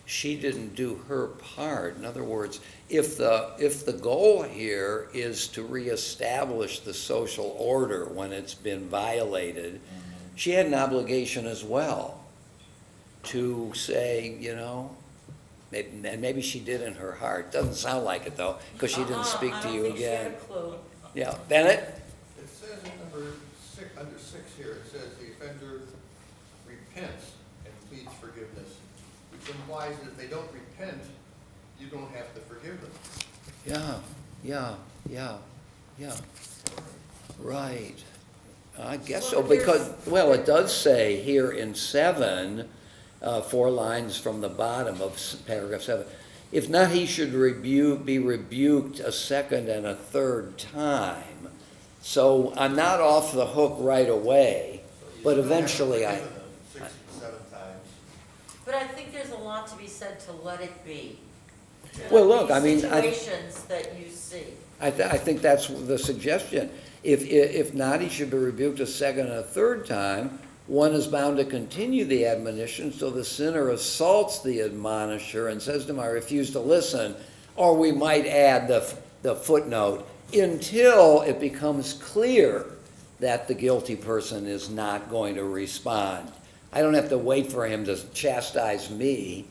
She didn't do her part. In other words, if the goal here is to reestablish the social order when it's been violated, she had an obligation as well to say, maybe she did in her heart. Doesn't sound like it though, because she didn't speak to you I don't think she had again. a clue. Yeah, Bennett? It says in under 6 here, it says the offender repents and pleads forgiveness, which implies that if they don't repent, you don't have to forgive them. Yeah. Right. I guess so, because, it does say here in 7, 4 lines from the bottom of paragraph 7, if not, he should be rebuked a second and a third time. So I'm not off the hook right away, but eventually I... 6 to 7 times. But I think there's a lot to be said to let it be. Well, look, These I mean, situations that you see. I think that's the suggestion. If not, he should be rebuked a second and a third time. One is bound to continue the admonition, so the sinner assaults the admonisher and says to him, I refuse to listen. Or we might add the footnote, until it becomes clear that the guilty person is not going to respond. I don't have to wait for him to chastise me.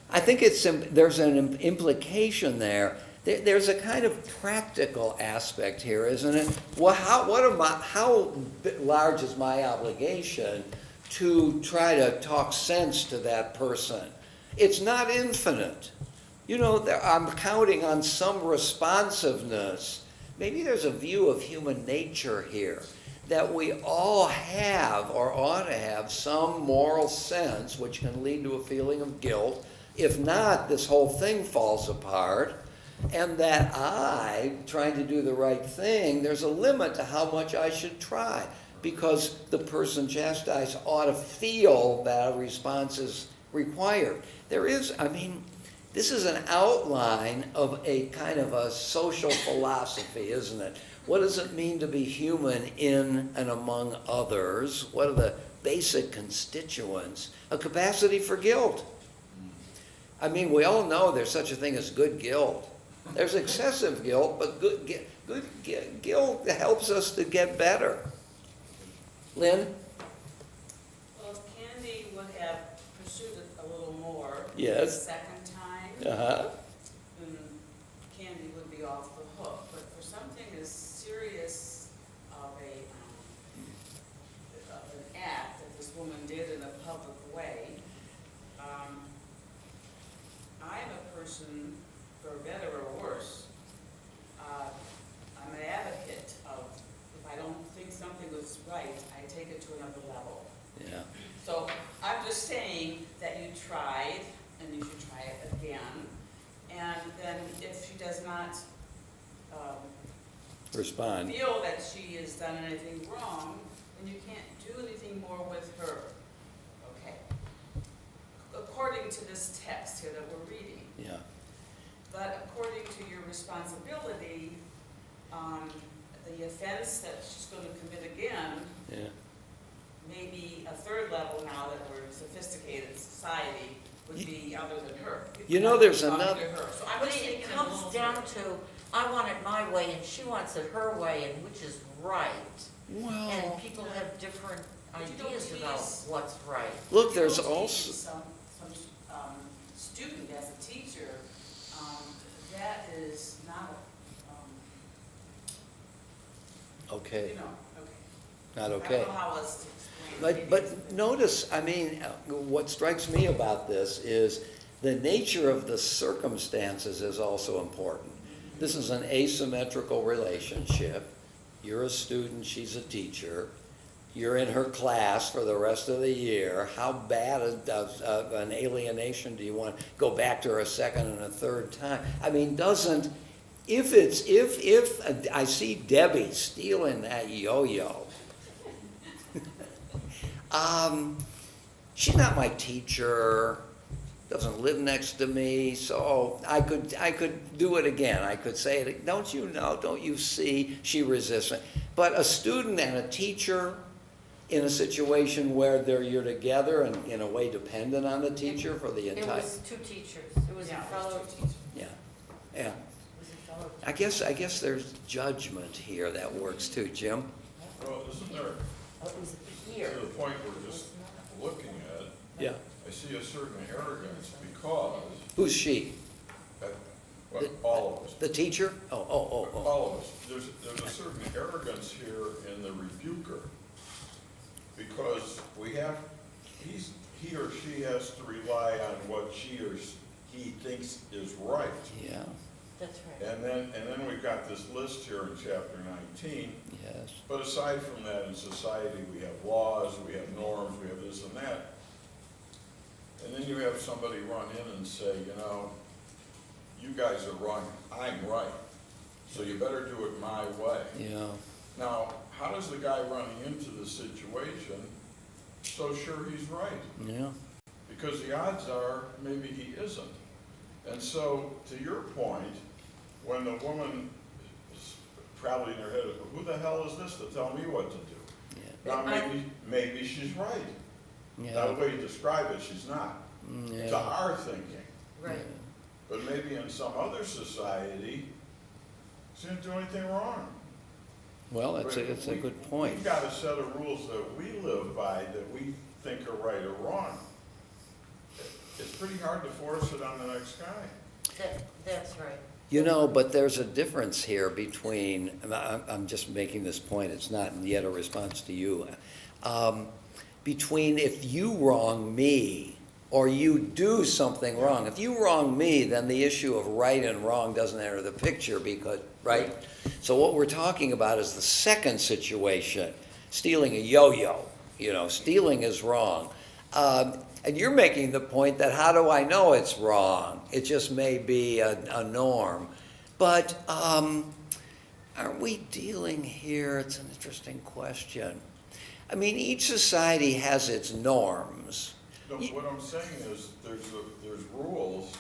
I think there's an implication there. There's a kind of practical aspect here, isn't it? Well, how large is my obligation to try to talk sense to that person? It's not infinite, You know, I'm counting on some responsiveness. Maybe there's a view of human nature here, that we all have or ought to have some moral sense which can lead to a feeling of guilt. If not, this whole thing falls apart. And that I, trying to do the right thing, there's a limit to how much I should try, because the person chastised ought to feel that a response is required. There is, I mean, this is an outline of a kind of a social philosophy, isn't it? What does it mean to be human in and among others? What are the basic constituents? A capacity for guilt. I mean, we all know there's such a thing as good guilt. There's excessive guilt, but good guilt helps us to get better. Lynn? Well, if Candy would have pursued it a little more. Yes. The second time, Uh-huh. then Candy would be off the hook. But for something as serious of an act that this woman did in a public way, I'm a person, for better or worse, I'm an advocate of, if I don't think something was right, I take it to another level. Yeah. So I'm just saying that you tried, and you should try it again. And then if she does not Respond. feel that she has done anything wrong, then you can't do anything more with her. Okay? According to this text here that we're reading. Yeah. But according to your responsibility, the offense that she's going to commit again, Yeah. maybe a third level now that we're a sophisticated society, would be other than her. You know, there's Talking another- to her. So I'm But just it thinking a comes little down further. to, I want it my way and she wants it her way, and which is right. Well, And people have different But you don't ideas about please- what's right. look, there's You don't also, teach some student as a teacher, that is not, okay, you know, okay. not I okay. don't know how else to explain it. But notice, I mean, what strikes me about this is the nature of the circumstances is also important. This is an asymmetrical relationship. You're a student, she's a teacher. You're in her class for the rest of the year. How bad an alienation do you want? Go back to her a second and a third time? I mean, if I see Debbie stealing that yo-yo, she's not my teacher, doesn't live next to me, so I could do it again. I could say it, don't you know, don't you see, she resists it. But a student and a teacher in a situation where you're together and in a way dependent on the teacher for the It entire, was two teachers, it was a Yeah, fellow, it was two teachers. yeah. it was a fellow. I guess there's judgment here that works too, Jim. Well, isn't there, Oh, it was to here. the point we're just looking at, Yeah. I see a certain arrogance because, Who's she? well, all of us, The teacher? Oh. all of us, there's a certain arrogance here in the rebuker. Because he or she has to rely on what she or he thinks is right. Yeah, That's right. And then we've got this list here in chapter 19. yes. But aside from that, in society, we have laws, we have norms, we have this and that. And then you have somebody run in and say, you know, you guys are wrong, I'm right. So you better do it my way. Yeah. Now, how does the guy running into the situation so sure he's right? Yeah. Because the odds are maybe he isn't. And so, to your point, when the woman is probably in her head, who the hell is this to tell me what to do? Yeah. Now, maybe she's right. Now, the Yeah. way you describe it, she's not. To Yeah. our thinking. Right. But maybe in some other society, she didn't do anything wrong. Well, it's a good point. We've got a set of rules that we live by that we think are right or wrong. It's pretty hard to force it on the next guy. That's right. You know, but there's a difference here between, I'm just making this point, it's not yet a response to you. Between if you wrong me, or you do something wrong. If you wrong me, then the issue of right and wrong doesn't enter the picture because, right? So what we're talking about is the second situation, stealing a yo-yo. You know, stealing is wrong. And you're making the point that how do I know it's wrong? It just may be a norm. But aren't we dealing here? It's an interesting question. I mean, each society has its norms. No, what I'm saying is there's rules,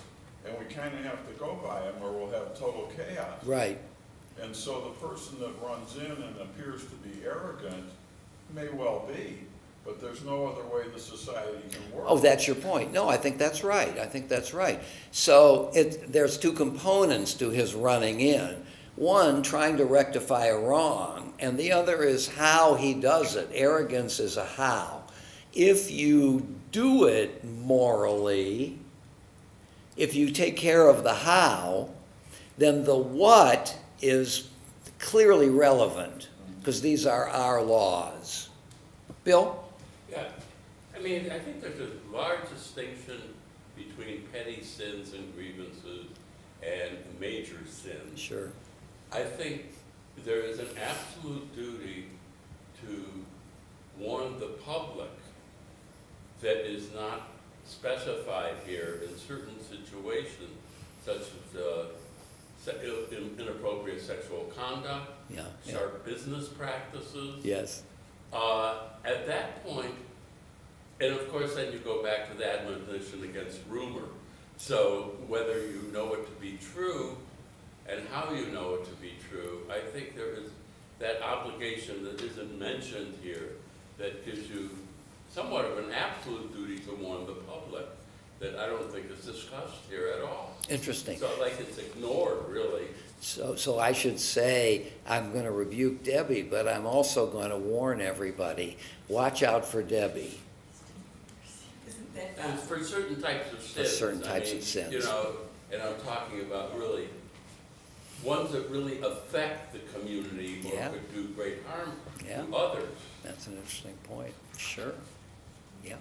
and we kind of have to go by them or we'll have total chaos. Right. And so the person that runs in and appears to be arrogant may well be, but there's no other way the society can work. Oh, that's your point. No, I think that's right. I think that's right. So there's two components to his running in. One, trying to rectify a wrong, and the other is how he does it. Arrogance is a how. If you do it morally, if you take care of the how, then the what is clearly relevant, because these are our laws. Bill? Yeah, I mean, I think there's a large distinction between petty sins and grievances and major sins. Sure. I think there is an absolute duty to warn the public that is not specified here in certain situations, such as inappropriate sexual conduct, Yeah. sharp business practices. Yes. At that point, and of course then you go back to the admonition against rumor. So whether you know it to be true and how you know it to be true, I think there is that obligation that isn't mentioned here that gives you somewhat of an absolute duty to warn the public that I don't think is discussed here at all. Interesting. So like it's ignored, really. So I should say, I'm going to rebuke Debbie, but I'm also going to warn everybody, watch out for Debbie. Isn't that And for certain types of For sins. certain types of sins. You know, and I'm talking about really ones that really affect the community or Yeah. could do great harm Yeah. to others. That's an interesting point. Sure. Yeah.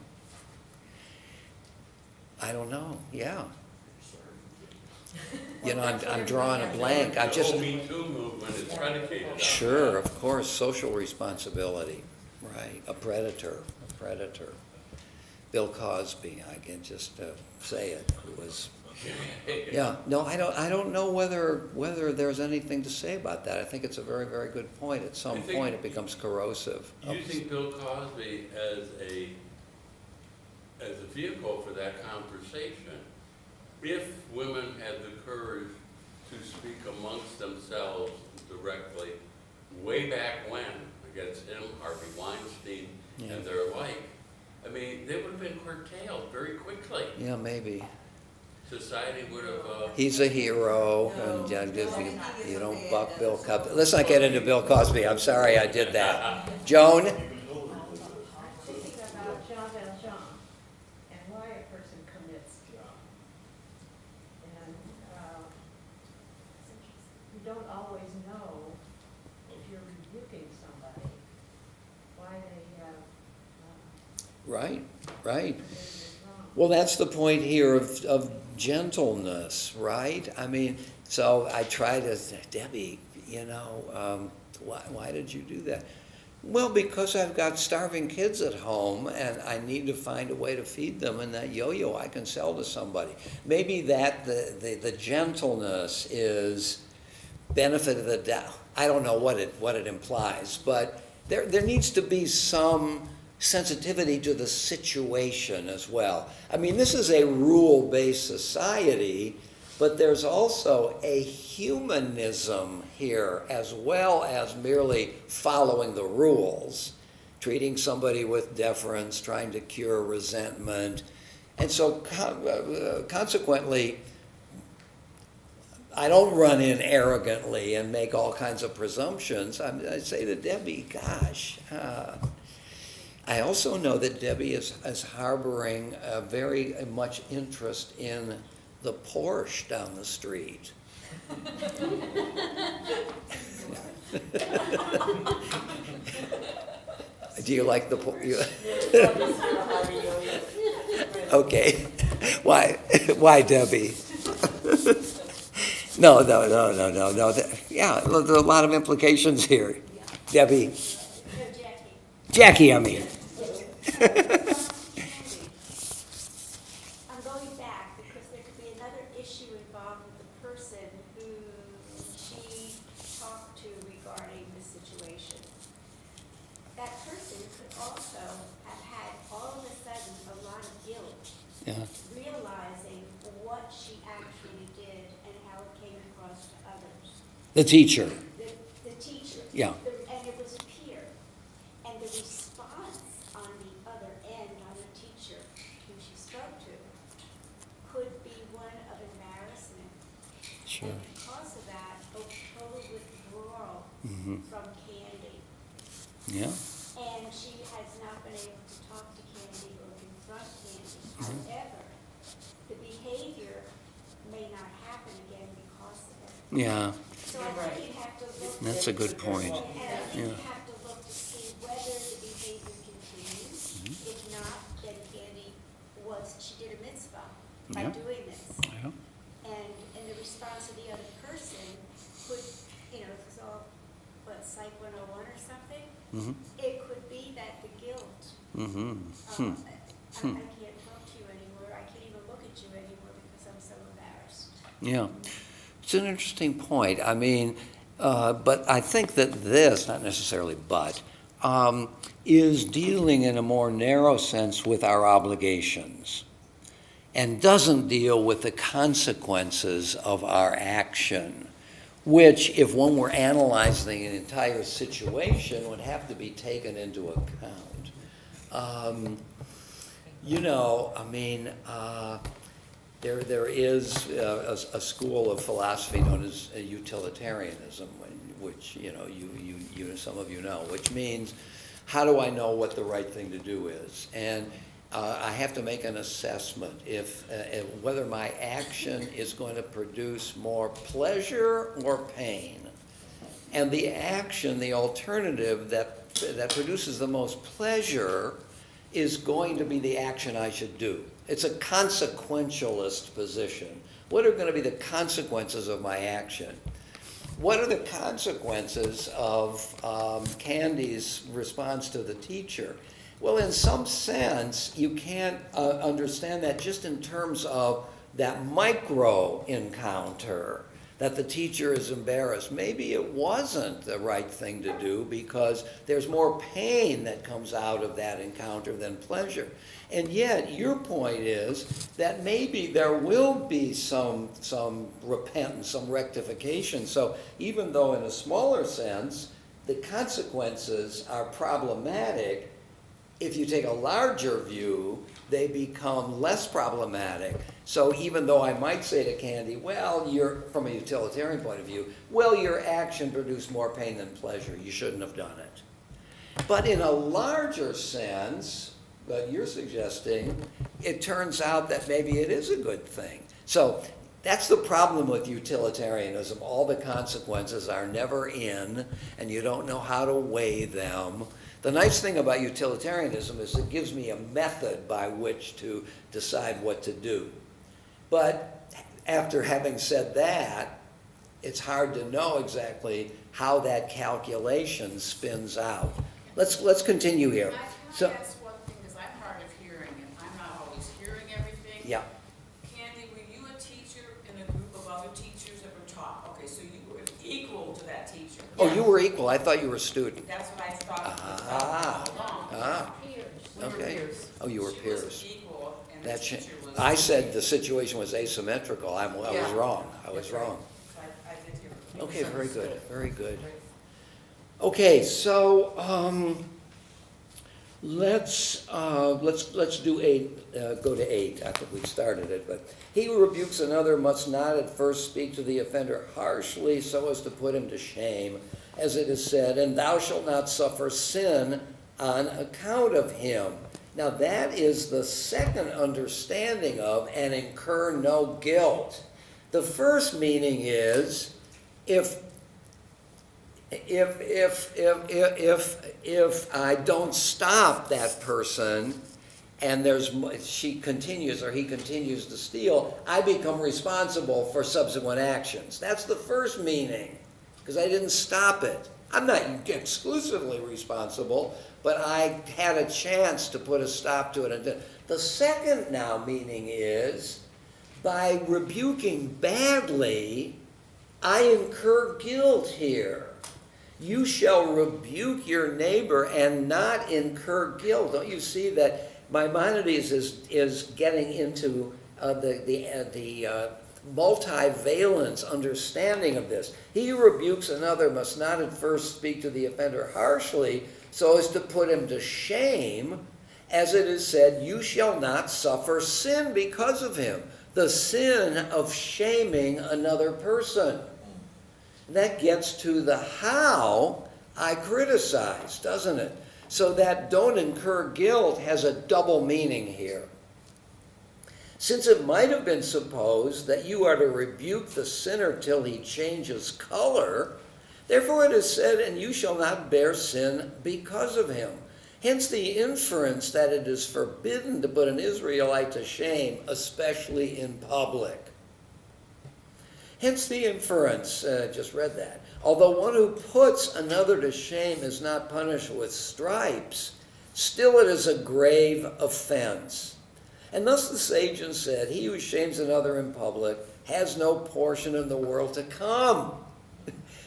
I don't know. Yeah. You know, I'm drawing a blank. I The just, whole Me Too movement is predicated on sure, that. of course, social responsibility. Right. A predator. Bill Cosby, I can just say it, was, yeah. No, I don't know whether there's anything to say about that. I think it's a very, very good point. At some I think point, it becomes corrosive. Using Bill Cosby as a vehicle for that conversation, if women had the courage to speak amongst themselves directly way back when against him, Harvey Weinstein, Yeah. and their like, I mean, they would have been curtailed very quickly. Yeah, maybe. Society would have, He's a hero, and you don't buck Bill Cosby. Let's not get into Bill Cosby. I'm sorry I did that. Joan? Thinking about Jean Valjean and why a person commits. And you don't always know if you're rebuking somebody, why they have Right. did this wrong. Well, that's the point here of gentleness, right? I mean, so I try to say, Debbie, you know, why did you do that? Well, because I've got starving kids at home and I need to find a way to feed them, and that yo-yo I can sell to somebody. Maybe that the gentleness is benefit of the doubt. I don't know what it implies, but there needs to be some sensitivity to the situation as well. I mean, this is a rule-based society, but there's also a humanism here as well as merely following the rules, treating somebody with deference, trying to cure resentment. And so consequently, I don't run in arrogantly and make all kinds of presumptions. I say to Debbie, gosh, I also know that Debbie is harboring very much interest in the Porsche down the street. Do you like the Porsche? Okay. Why, Debbie? No. Yeah, there's a lot of implications here. Debbie. Jackie, I mean. I'm going back because there could be another issue involved with the person who she talked to regarding the situation. That person could also have had all of a sudden a lot of guilt, Yeah. realizing what she actually did and how it came across to others. The teacher. The teacher. Yeah. And it was a peer. And the response on the other end, on the teacher who she spoke to, could be one of embarrassment. Sure. And because of that, a total withdrawal Mhm. from Candy. Yeah. And she has not been able to talk to Candy or confront Candy. Mm-hmm. However, the behavior may not happen again because of it. Yeah. So I think you have to look. That's a good point. And I think Yeah. you have to look to see whether the behavior continues. Mm-hmm. If not, then Candy she did a mitzvah by Yeah. doing this. Yeah. And the response of the other person could, it's all, Psych 101 or something? Mm-hmm. It could be that the guilt, Mm-hmm. I can't talk to you anymore, I can't even look at you anymore because I'm so embarrassed. Yeah. It's an interesting point. I mean, but I think that this, not necessarily but, is dealing in a more narrow sense with our obligations and doesn't deal with the consequences of our action, which, if one were analyzing an entire situation, would have to be taken into account. There is a school of philosophy known as utilitarianism, which some of you know, which means, how do I know what the right thing to do is? And I have to make an assessment if whether my action is going to produce more pleasure or pain. And the action, the alternative that produces the most pleasure, is going to be the action I should do. It's a consequentialist position. What are going to be the consequences of my action? What are the consequences of Candy's response to the teacher? Well, in some sense, you can't understand that just in terms of that micro encounter, that the teacher is embarrassed. Maybe it wasn't the right thing to do because there's more pain that comes out of that encounter than pleasure. And yet, your point is that maybe there will be some repentance, some rectification. So even though in a smaller sense, the consequences are problematic, if you take a larger view, they become less problematic. So even though I might say to Candy, well, from a utilitarian point of view, well, your action produced more pain than pleasure. You shouldn't have done it. But in a larger sense, but you're suggesting, it turns out that maybe it is a good thing. So that's the problem with utilitarianism. All the consequences are never in, and you don't know how to weigh them. The nice thing about utilitarianism is it gives me a method by which to decide what to do. But after having said that, it's hard to know exactly how that calculation spins out. Let's continue here. Can I ask one thing, because I'm hard of hearing, and I'm not always hearing everything. Yeah. Candy, were you a teacher in a group of other teachers that were taught? Okay, so you were equal to that teacher. Oh, you were equal. I thought you were a student. That's what I thought Ah. all along. Ah. We were Okay. peers. Oh, you were She peers. was equal, and the That teacher was. I said the situation was asymmetrical. I was Yeah. wrong. I was That's right. wrong. I did hear it. Okay, very good, very good. Okay, so let's do 8. Go to 8. I think we started it, but he who rebukes another must not at first speak to the offender harshly, so as to put him to shame, as it is said, and thou shalt not suffer sin on account of him. Now that is the second understanding of and incur no guilt. The first meaning is if I don't stop that person and she continues or he continues to steal, I become responsible for subsequent actions. That's the first meaning, because I didn't stop it. I'm not exclusively responsible, but I had a chance to put a stop to it. The second now meaning is, by rebuking badly, I incur guilt here. You shall rebuke your neighbor and not incur guilt. Don't you see that Maimonides is getting into the multivalence understanding of this. He who rebukes another must not at first speak to the offender harshly so as to put him to shame, as it is said, you shall not suffer sin because of him. The sin of shaming another person. That gets to the how I criticize, doesn't it? So that don't incur guilt has a double meaning here. Since it might have been supposed that you are to rebuke the sinner till he changes color, therefore it is said, and you shall not bear sin because of him. Hence the inference that it is forbidden to put an Israelite to shame, especially in public. Hence the inference, just read that. Although one who puts another to shame is not punished with stripes, still it is a grave offense. And thus the sages said, he who shames another in public has no portion in the world to come.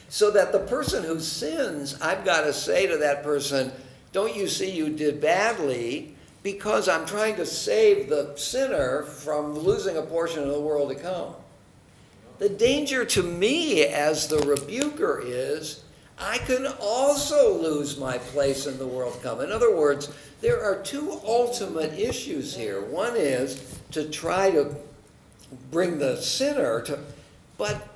So that the person who sins, I've got to say to that person, don't you see you did badly, because I'm trying to save the sinner from losing a portion of the world to come. The danger to me as the rebuker is I can also lose my place in the world to come. In other words, there are two ultimate issues here. One is to try to bring the sinner to, but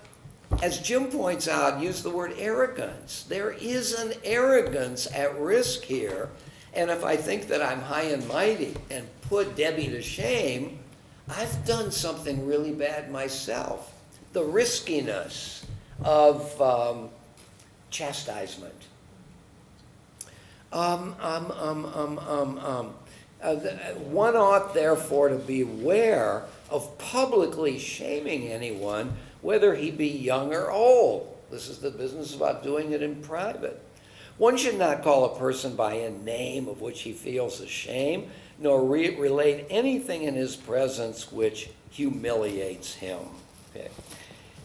as Jim points out, use the word arrogance. There is an arrogance at risk here. And if I think that I'm high and mighty and put Debbie to shame, I've done something really bad myself. The riskiness of chastisement. One ought therefore to beware of publicly shaming anyone, whether he be young or old. This is the business about doing it in private. One should not call a person by a name of which he feels ashamed, nor relate anything in his presence which humiliates him. Okay.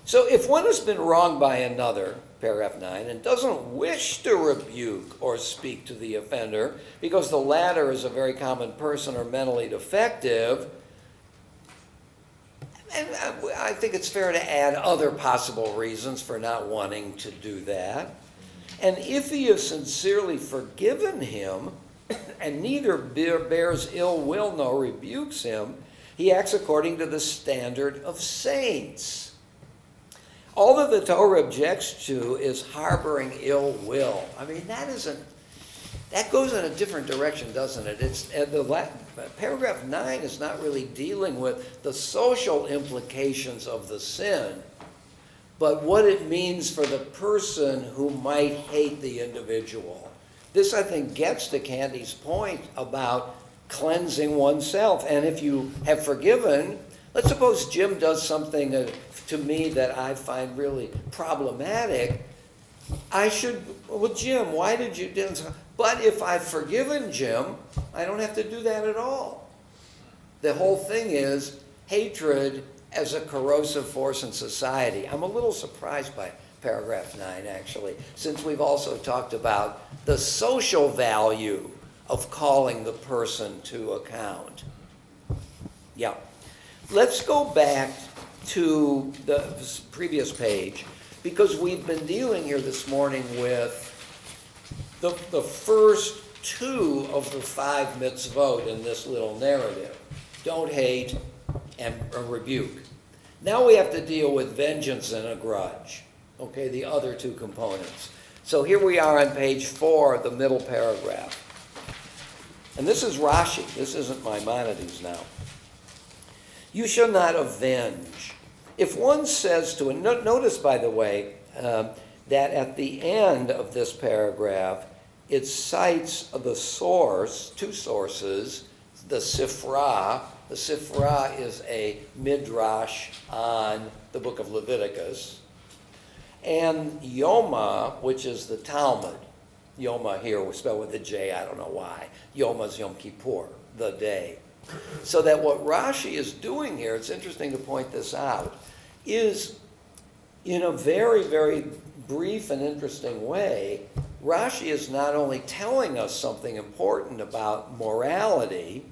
So if one has been wronged by another, paragraph 9, and doesn't wish to rebuke or speak to the offender because the latter is a very common person or mentally defective, and I think it's fair to add other possible reasons for not wanting to do that. And if he has sincerely forgiven him and neither bears ill will nor rebukes him, he acts according to the standard of saints. All that the Torah objects to is harboring ill will. I mean, that goes in a different direction, doesn't it? Paragraph 9 is not really dealing with the social implications of the sin, but what it means for the person who might hate the individual. This, I think, gets to Candy's point about cleansing oneself. And if you have forgiven, let's suppose Jim does something to me that I find really problematic. Well, Jim, why did you do this? But if I've forgiven Jim, I don't have to do that at all. The whole thing is hatred as a corrosive force in society. I'm a little surprised by paragraph 9, actually, since we've also talked about the social value of calling the person to account. Yeah. Let's go back to the previous page, because we've been dealing here this morning with the first two of the 5 mitzvot in this little narrative. Don't hate and rebuke. Now we have to deal with vengeance and a grudge. Okay, the other two components. So here we are on page 4, the middle paragraph. And this is Rashi. This isn't Maimonides now. You shall not avenge. If one says to, and notice, by the way, that at the end of this paragraph, it cites the source, 2 sources, the Sifra. The Sifra is a midrash on the book of Leviticus. And Yoma, which is the Talmud. Yoma here was spelled with a J, I don't know why. Yoma is Yom Kippur, the day. So that what Rashi is doing here, it's interesting to point this out, is in a very, very brief and interesting way, Rashi is not only telling us something important about morality,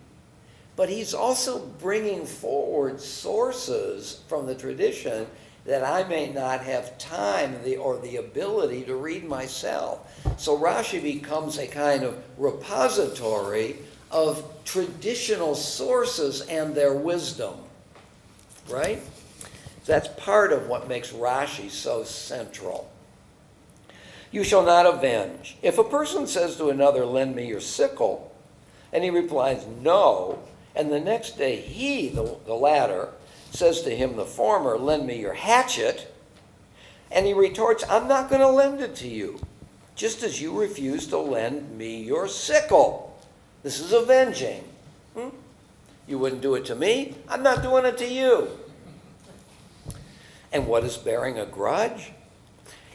but he's also bringing forward sources from the tradition that I may not have time or the ability to read myself. So Rashi becomes a kind of repository of traditional sources and their wisdom, right? That's part of what makes Rashi so central. You shall not avenge. If a person says to another, lend me your sickle, and he replies, no, and the next day he, the latter, says to him, the former, lend me your hatchet, and he retorts, I'm not going to lend it to you, just as you refuse to lend me your sickle. This is avenging. You wouldn't do it to me, I'm not doing it to you. And what is bearing a grudge?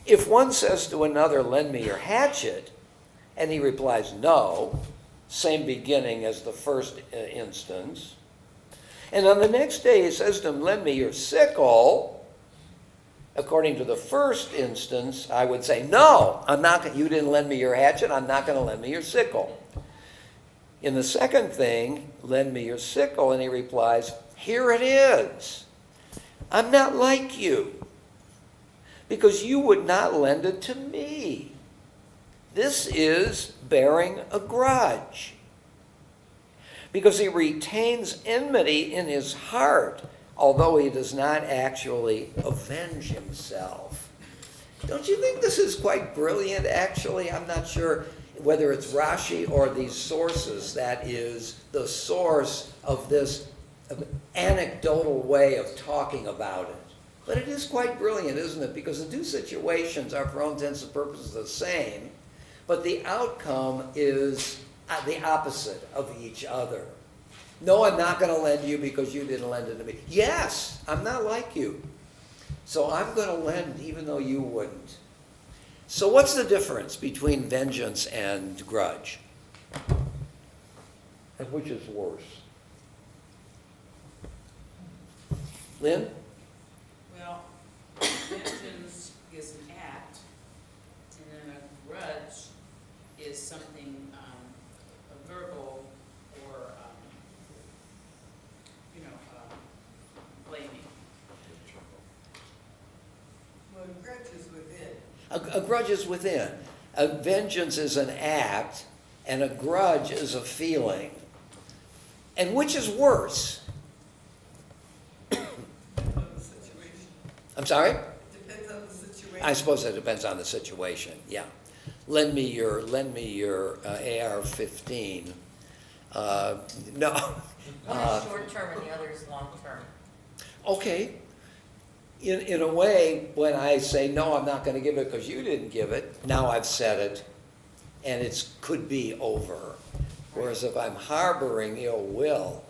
If one says to another, lend me your hatchet, and he replies, no, same beginning as the first instance, and on the next day he says to him, lend me your sickle, according to the first instance, I would say, no, you didn't lend me your hatchet, I'm not going to lend me your sickle. In the second thing, lend me your sickle, and he replies, here it is. I'm not like you, because you would not lend it to me. This is bearing a grudge, because he retains enmity in his heart, although he does not actually avenge himself. Don't you think this is quite brilliant, actually? I'm not sure whether it's Rashi or these sources that is the source of this anecdotal way of talking about it. But it is quite brilliant, isn't it? Because the two situations are, for all intents and purposes, the same, but the outcome is the opposite of each other. No, I'm not going to lend you because you didn't lend it to me. Yes, I'm not like you. So I'm going to lend even though you wouldn't. So what's the difference between vengeance and grudge? And which is worse? Lynn? Well, vengeance is an act, and then a grudge is something, a verbal or, blaming. Well, a grudge is within. A grudge is within. A vengeance is an act, and a grudge is a feeling. And which is worse? I'm sorry? It depends on the situation. I suppose it depends on the situation, yeah. Lend me your AR-15. No. One is short term and the other is long term. Okay. In a way, when I say, no, I'm not going to give it because you didn't give it, now I've said it, and it could be over. Whereas if I'm harboring ill will,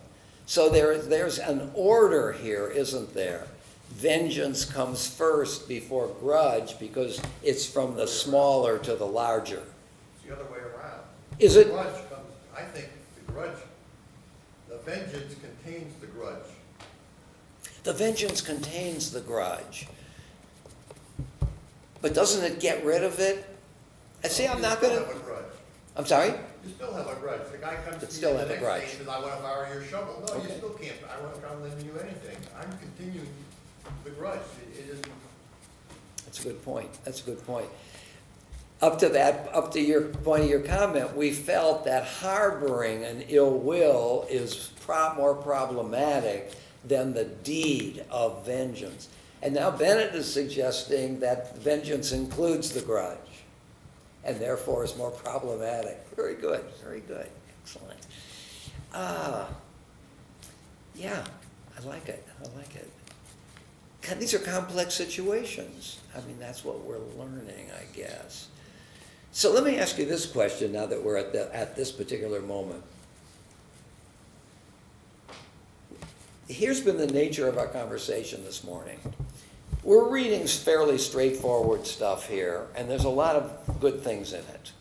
so there's an order here, isn't there? Vengeance comes first before grudge because it's from the smaller to the larger. It's the other way around. Is it? The grudge comes, I think the grudge, the vengeance contains the grudge. The vengeance contains the grudge. But doesn't it get rid of it? And see, I'm not going to... You still have a grudge. I'm sorry? You still have a grudge. The guy comes But to still you have the a next grudge. day and says, I want to borrow your shovel. No, Okay. you still can't. I want to lend you anything. I'm continuing the grudge. It isn't. That's a good point. That's a good point. Up to your point of your comment, we felt that harboring an ill will is more problematic than the deed of vengeance. And now Bennett is suggesting that vengeance includes the grudge, and therefore is more problematic. Very good, very good, excellent. Yeah, I like it, I like it. God, these are complex situations. I mean, that's what we're learning, I guess. So let me ask you this question now that we're at this particular moment. here's been the nature of our conversation this morning. We're reading fairly straightforward stuff here, and there's a lot of good things in it.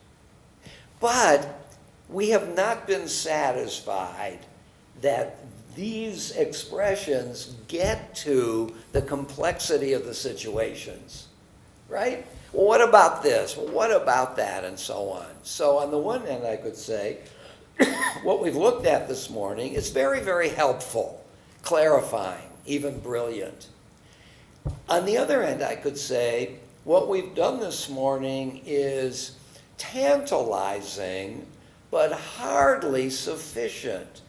But we have not been satisfied that these expressions get to the complexity of the situations, right? Well, what about this? Well, what about that? And so on. So on the one hand, I could say, what we've looked at this morning is very, very helpful, clarifying, even brilliant. On the other hand, I could say, what we've done this morning is tantalizing, but hardly sufficient.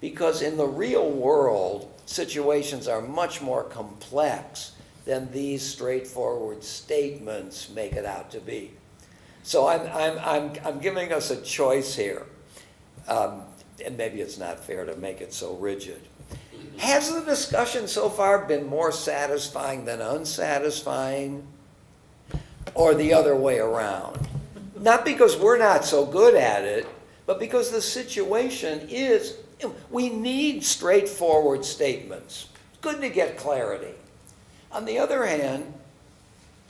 Because in the real world, situations are much more complex than these straightforward statements make it out to be. So I'm giving us a choice here. And maybe it's not fair to make it so rigid. Has the discussion so far been more satisfying than unsatisfying? Or the other way around? Not because we're not so good at it, but because the situation is, we need straightforward statements. It's good to get clarity. On the other hand,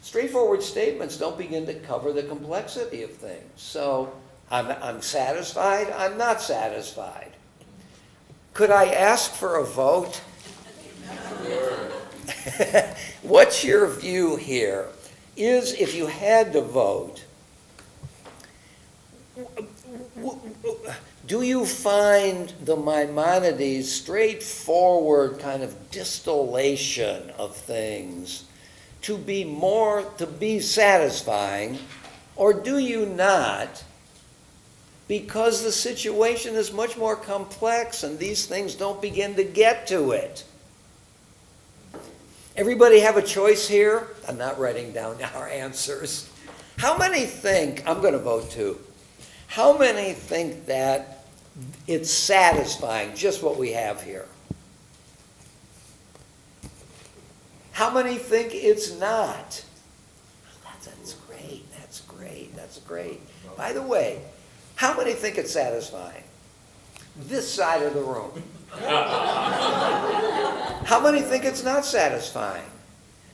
straightforward statements don't begin to cover the complexity of things. So I'm satisfied, I'm not satisfied. Could I ask for a vote? What's your view here? Is, if you had to vote, do you find the Maimonides' straightforward kind of distillation of things to be satisfying, or do you not? Because the situation is much more complex and these things don't begin to get to it. Everybody have a choice here? I'm not writing down our answers. How many think, I'm going to vote too, how many think that it's satisfying, just what we have here? How many think it's not? That's great, that's great, that's great. By the way, how many think it's satisfying? This side of the room. How many think it's not satisfying?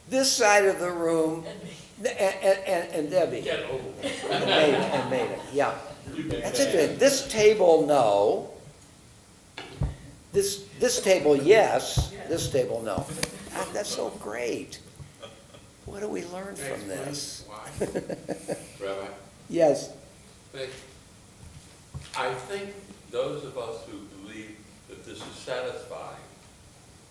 This side of the room, and Debbie. And Maida, yeah. That's interesting. This table, no. This table, yes. This table, no. That's so great. What do we learn from this? Rabbi? Yes. I think those of us who believe that this is satisfying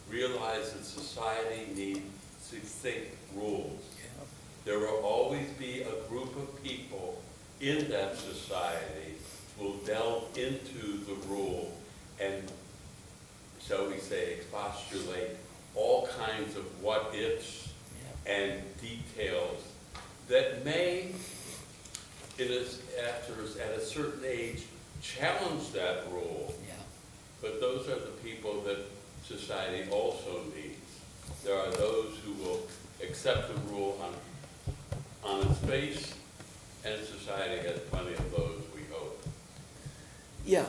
realize that society needs succinct rules. There will always be a group of people in that society who will delve into the rule and, shall we say, expostulate all kinds of what-ifs and details that may, at a certain age, challenge that rule. But those are the people that society also needs. There are those who will accept the rule on its face, and society has plenty of those, we hope. Yeah.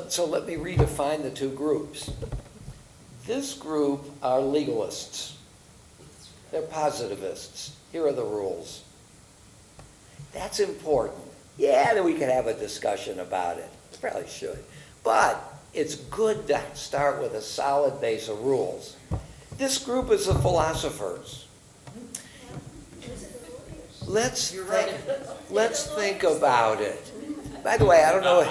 So let me redefine the two groups. This group are legalists. They're positivists. Here are the rules. That's important. Yeah, then we could have a discussion about it. We probably should. But it's good to start with a solid base of rules. This group is the philosophers. Let's think about it. By the way, I don't know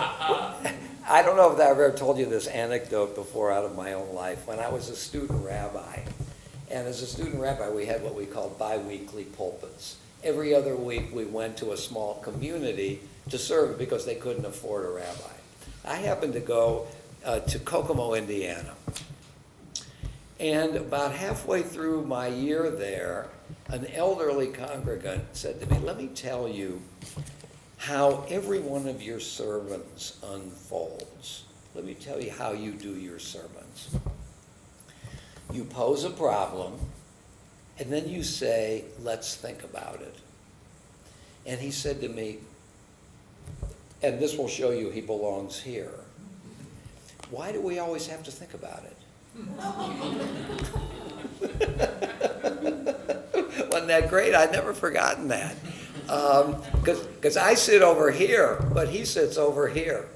if I've ever told you this anecdote before out of my own life. When I was a student rabbi, and as a student rabbi, we had what we called bi-weekly pulpits. Every other week, we went to a small community to serve because they couldn't afford a rabbi. I happened to go to Kokomo, Indiana. And about halfway through my year there, an elderly congregant said to me, "Let me tell you how every one of your sermons unfolds. Let me tell you how you do your sermons. You pose a problem, and then you say, 'Let's think about it.'" And he said to me, and this will show you he belongs here, "Why do we always have to think about it? Wasn't that great? I'd never forgotten that. Because I sit over here, but he sits over here.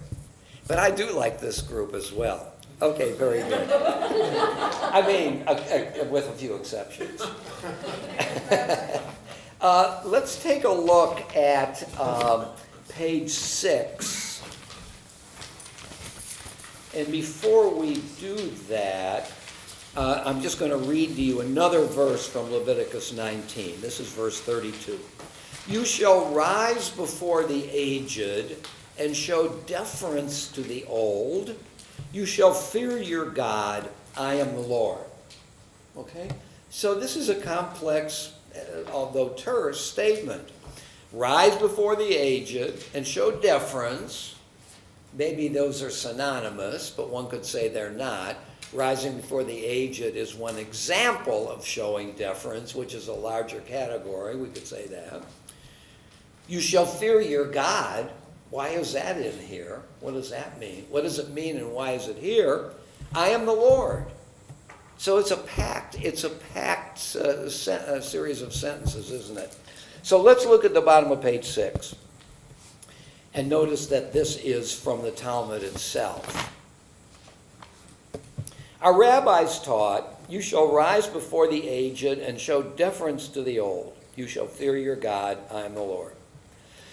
But I do like this group as well. Okay, very good. I mean, with a few exceptions. Let's take a look at page 6. And before we do that, I'm just going to read to you another verse from Leviticus 19. This is verse 32. You shall rise before the aged and show deference to the old. You shall fear your God. I am the Lord. Okay? So this is a complex, although terse, statement. Rise before the aged and show deference. Maybe those are synonymous, but one could say they're not. Rising before the aged is one example of showing deference, which is a larger category. We could say that. You shall fear your God. Why is that in here? What does that mean? What does it mean and why is it here? I am the Lord. So it's a pact. It's a pact series of sentences, isn't it? So let's look at the bottom of page 6. And notice that this is from the Talmud itself. Our rabbis taught, you shall rise before the aged and show deference to the old. You shall fear your God. I am the Lord.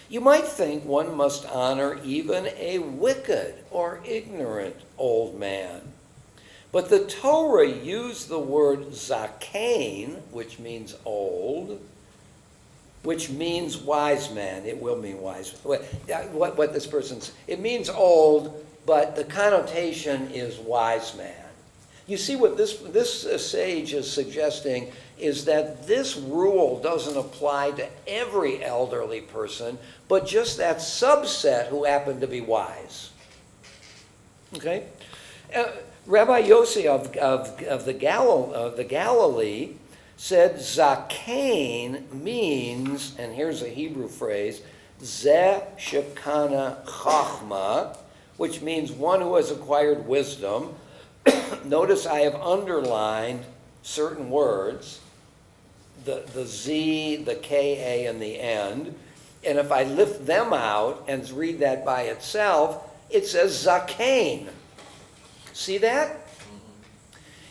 You might think one must honor even a wicked or ignorant old man. But the Torah used the word zakein, which means old, which means wise man. It will mean wise. What this person's, it means old, but the connotation is wise man. You see what this sage is suggesting is that this rule doesn't apply to every elderly person, but just that subset who happen to be wise. Okay? Rabbi Yossi of the Galilee said Zakein means, and here's a Hebrew phrase, Zeh Shekana Chachma, which means one who has acquired wisdom. Notice I have underlined certain words, the Z, the K-A, and the end. And if I lift them out and read that by itself, it says Zakein. See that?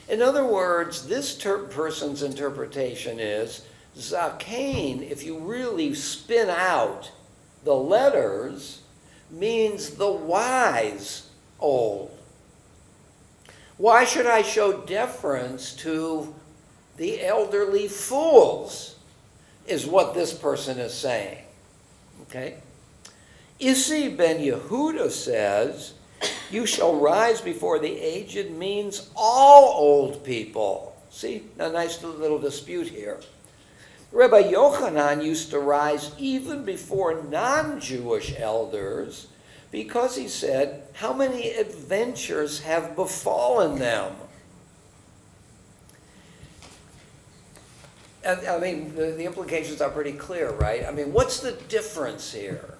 In other words, this person's interpretation is Zakein, if you really spin out the letters, means the wise old. Why should I show deference to the elderly fools, is what this person is saying. Okay? Isi ben Yehuda says, you shall rise before the aged means all old people. See, a nice little dispute here. Rabbi Yochanan used to rise even before non-Jewish elders because he said, how many adventures have befallen them? I mean, the implications are pretty clear, right? I mean, what's the difference here?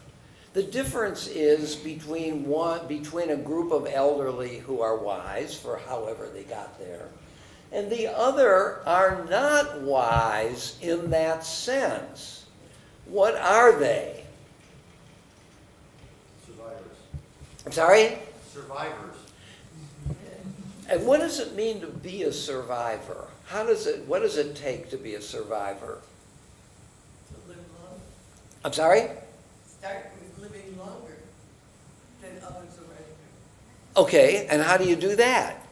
The difference is between a group of elderly who are wise, for however they got there, and the other are not wise in that sense. What are they? Survivors. I'm sorry? Survivors. And what does it mean to be a survivor? What does it take to be a survivor? To live long. I'm sorry? Start with living longer than others already. Okay, and how do you do that?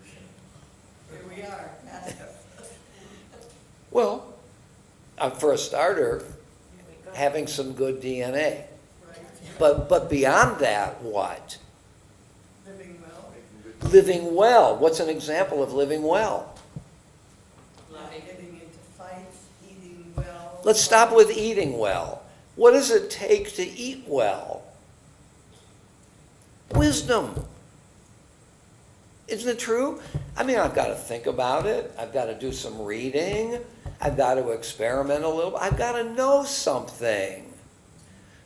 Here we are. Well, for a starter, having some good DNA. Right. But beyond that, what? Living well. Living well. What's an example of living well? Not getting into fights, eating well. Let's stop with eating well. What does it take to eat well? Wisdom. Isn't it true? I mean, I've got to think about it. I've got to do some reading. I've got to experiment a little. I've got to know something.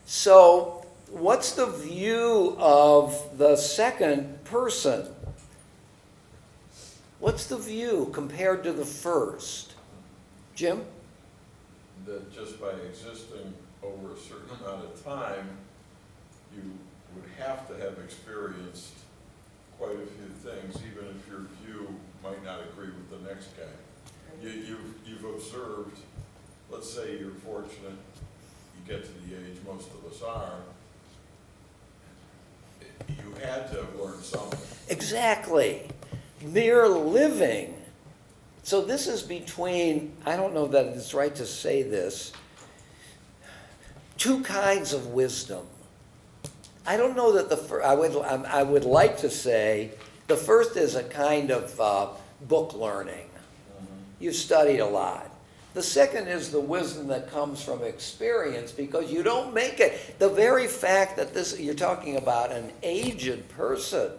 So, what's the view of the second person? What's the view compared to the first? Jim? That just by existing over a certain amount of time, you would have to have experienced quite a few things, even if your view might not agree with the next guy. You've observed, let's say you're fortunate, you get to the age most of us are, you had to have learned something. Exactly. Mere living. So this is between, I don't know that it's right to say this, two kinds of wisdom. I don't know that I would like to say the first is a kind of book learning. You've studied a lot. The second is the wisdom that comes from experience, because you don't make it. The very fact that you're talking about an aged person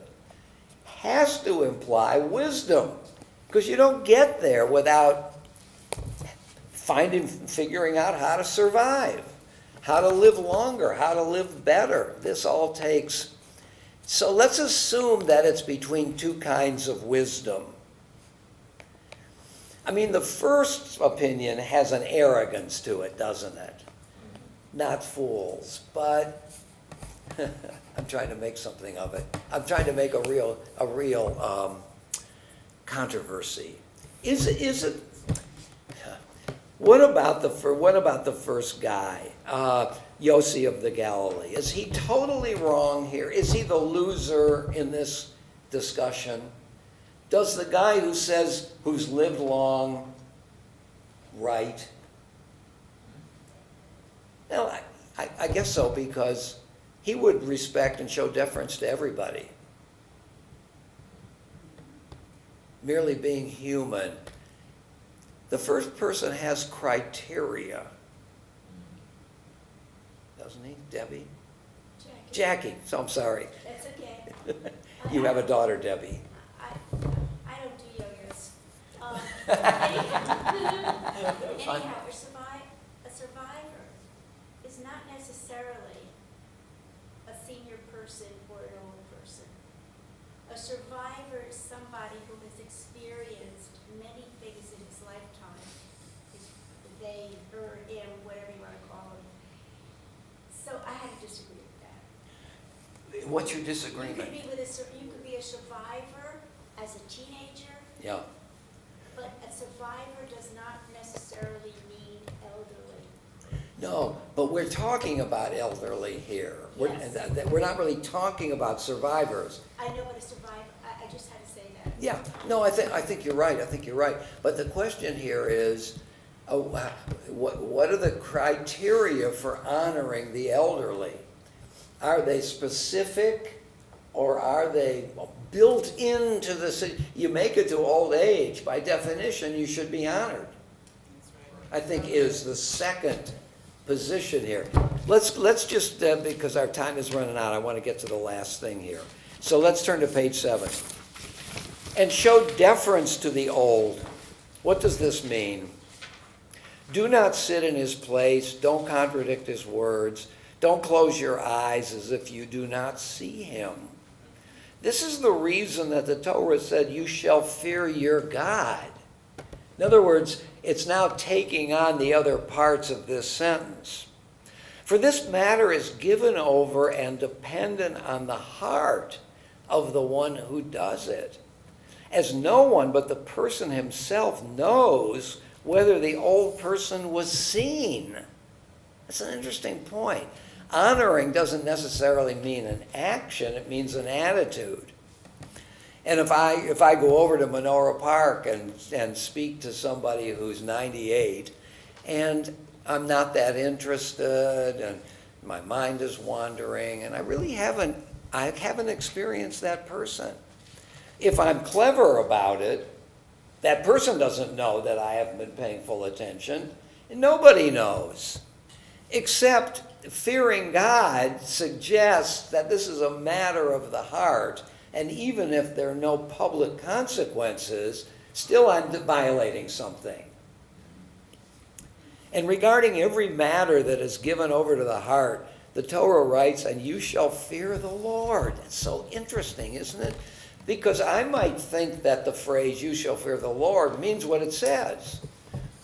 has to imply wisdom, because you don't get there without figuring out how to survive, how to live longer, how to live better. This all takes. So let's assume that it's between two kinds of wisdom. I mean, the first opinion has an arrogance to it, doesn't it? Not fools, but I'm trying to make something of it. I'm trying to make a real controversy. Is it? What about the first guy, Yossi of the Galilee? Is he totally wrong here? Is he the loser in this discussion? Does the guy who's lived long, right? Well, I guess so, because he would respect and show deference to everybody. Merely being human. The first person has criteria. Doesn't he, Debbie? Jackie, so I'm sorry. That's okay. You have a daughter, Debbie. I don't do yo-yos. Anyhow, a survivor is not necessarily a senior person or an old person. A survivor is somebody who has experienced many things in his lifetime. They, her, him, whatever you want to call them. So I had to disagree with that. What's your disagreement? You could be a survivor as a teenager. Yeah. But a survivor does not necessarily mean elderly. No, but we're talking about elderly here. Yes. We're not really talking about survivors. I know what a survivor, I just had to say that. Yeah, no, I think you're right. I think you're right. But the question here is, what are the criteria for honoring the elderly? Are they specific, or are they built into the? You make it to old age, by definition, you should be honored. I think is the second position here. Let's just because our time is running out, I want to get to the last thing here. So let's turn to page 7. And show deference to the old. What does this mean? Do not sit in his place. Don't contradict his words. Don't close your eyes as if you do not see him. This is the reason that the Torah said, you shall fear your God. In other words, it's now taking on the other parts of this sentence. For this matter is given over and dependent on the heart of the one who does it, as no one but the person himself knows whether the old person was seen. That's an interesting point. Honoring doesn't necessarily mean an action, it means an attitude. And if I go over to Menorah Park and speak to somebody who's 98, and I'm not that interested, and my mind is wandering, and I haven't experienced that person. If I'm clever about it, that person doesn't know that I haven't been paying full attention, and nobody knows. Except fearing God suggests that this is a matter of the heart, and even if there are no public consequences, still I'm violating something. And regarding every matter that is given over to the heart, the Torah writes, and you shall fear the Lord. It's so interesting, isn't it? Because I might think that the phrase, "you shall fear the Lord," means what it says.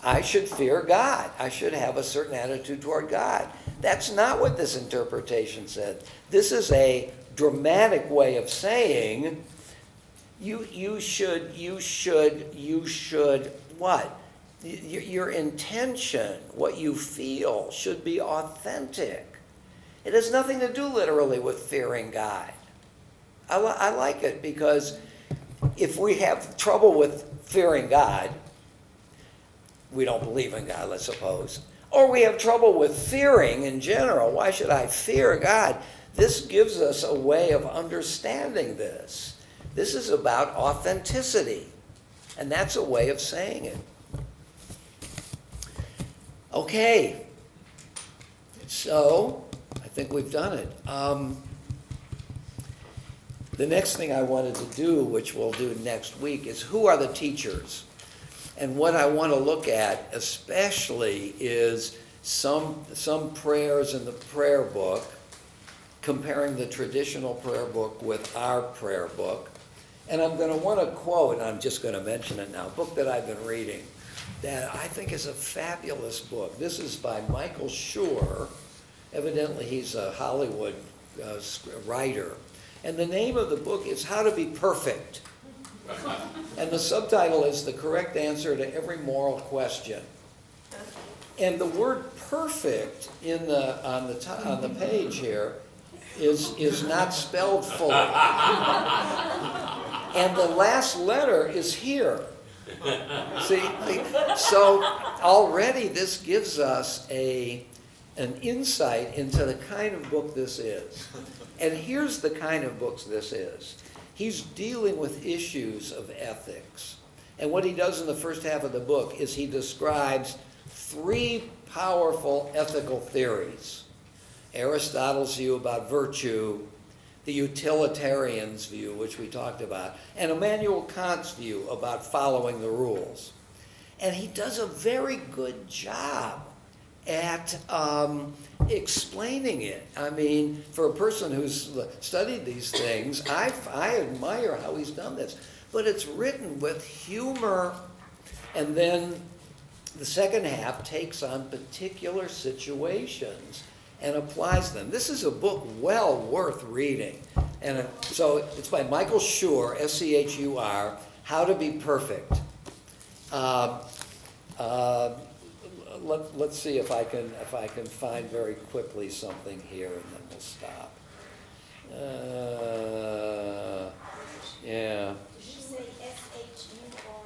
I should fear God. I should have a certain attitude toward God. That's not what this interpretation said. This is a dramatic way of saying, you should what? Your intention, what you feel, should be authentic. It has nothing to do literally with fearing God. I like it because if we have trouble with fearing God, we don't believe in God, let's suppose, or we have trouble with fearing in general, why should I fear God? This gives us a way of understanding this. This is about authenticity, and that's a way of saying it. Okay, so I think we've done it. The next thing I wanted to do, which we'll do next week, is who are the teachers? And what I want to look at especially is some prayers in the prayer book, comparing the traditional prayer book with our prayer book. And I'm going to want to quote, and I'm just going to mention it now, a book that I've been reading that I think is a fabulous book. This is by Michael Schur. Evidently he's a Hollywood writer. And the name of the book is How to Be Perfect. And the subtitle is The Correct Answer to Every Moral Question. And the word perfect on the page here is not spelled fully. And the last letter is here. See, so already this gives us an insight into the kind of book this is. And here's the kind of books this is. He's dealing with issues of ethics. And what he does in the first half of the book is he describes 3 powerful ethical theories. Aristotle's view about virtue, the utilitarian's view, which we talked about, and Immanuel Kant's view about following the rules. And he does a very good job at explaining it. I mean, for a person who's studied these things, I admire how he's done this. But it's written with humor, and then the second half takes on particular situations and applies them. This is a book well worth reading. And so it's by Michael Schur, S-C-H-U-R, How to Be Perfect. Let's see if I can find very quickly something here, and then we'll stop. Yeah. Did you say S-H-U-R?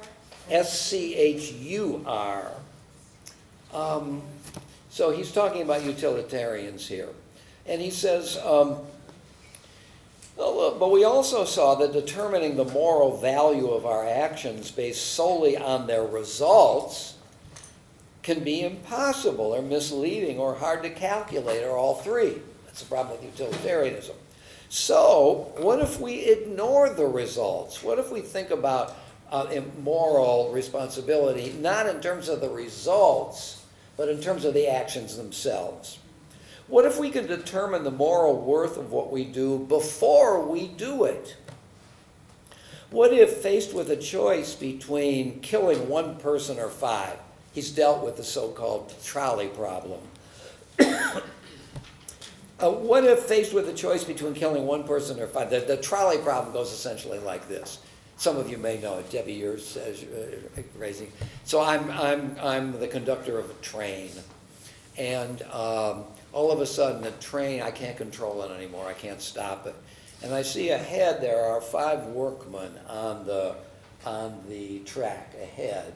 S-C-H-U-R. So he's talking about utilitarians here. And he says, but we also saw that determining the moral value of our actions based solely on their results can be impossible or misleading or hard to calculate, or all 3. That's the problem with utilitarianism. So what if we ignore the results? What if we think about moral responsibility not in terms of the results, but in terms of the actions themselves? What if we could determine the moral worth of what we do before we do it? What if, faced with a choice between killing 1 person or 5, he's dealt with the so-called trolley problem. What if, faced with a choice between killing 1 person or 5, the trolley problem goes essentially like this. Some of you may know it. Debbie, yours raising. So I'm the conductor of a train, and all of a sudden the train, I can't control it anymore. I can't stop it, and I see ahead there are 5 workmen on the track ahead,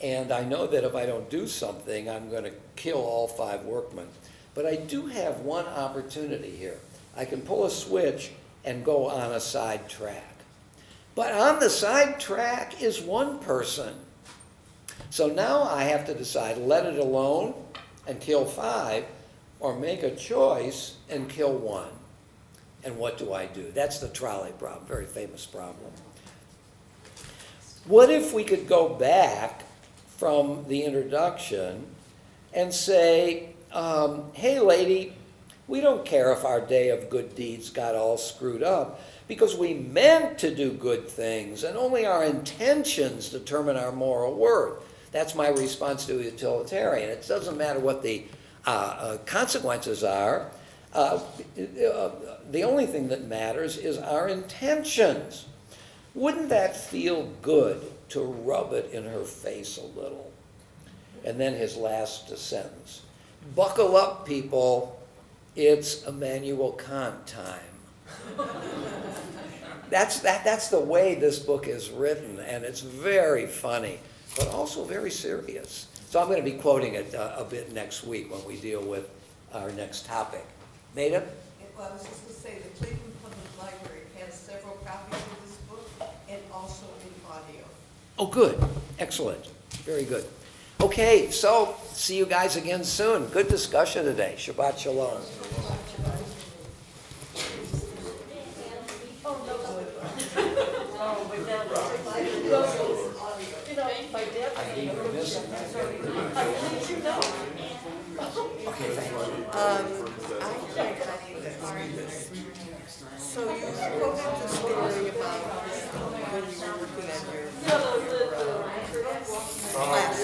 and I know that if I don't do something, I'm going to kill all 5 workmen. But I do have one opportunity here. I can pull a switch and go on a side track. But on the side track is 1 person. So now I have to decide, let it alone and kill 5, or make a choice and kill 1. And what do I do? That's the trolley problem, very famous problem. What if we could go back from the introduction and say, hey lady, We don't care if our day of good deeds got all screwed up, because we meant to do good things, and only our intentions determine our moral worth. That's my response to a utilitarian. It doesn't matter what the consequences are. The only thing that matters is our intentions. Wouldn't that feel good to rub it in her face a little? And then his last sentence. Buckle up, people. It's Immanuel Kant time. That's the way this book is written, and it's very funny, but also very serious. So I'm going to be quoting it a bit next week when we deal with our next topic. Nada? Well, I was just going to say, the Cleveland Public Library has several copies of this book and also in audio. Oh, good. Excellent. Very good. Okay, so see you guys again soon. Good discussion today. Shabbat Shalom. My dad. I hate you missing that. Okay, thank you. I think I need to read this. So you quoted the story about when you were working at your class.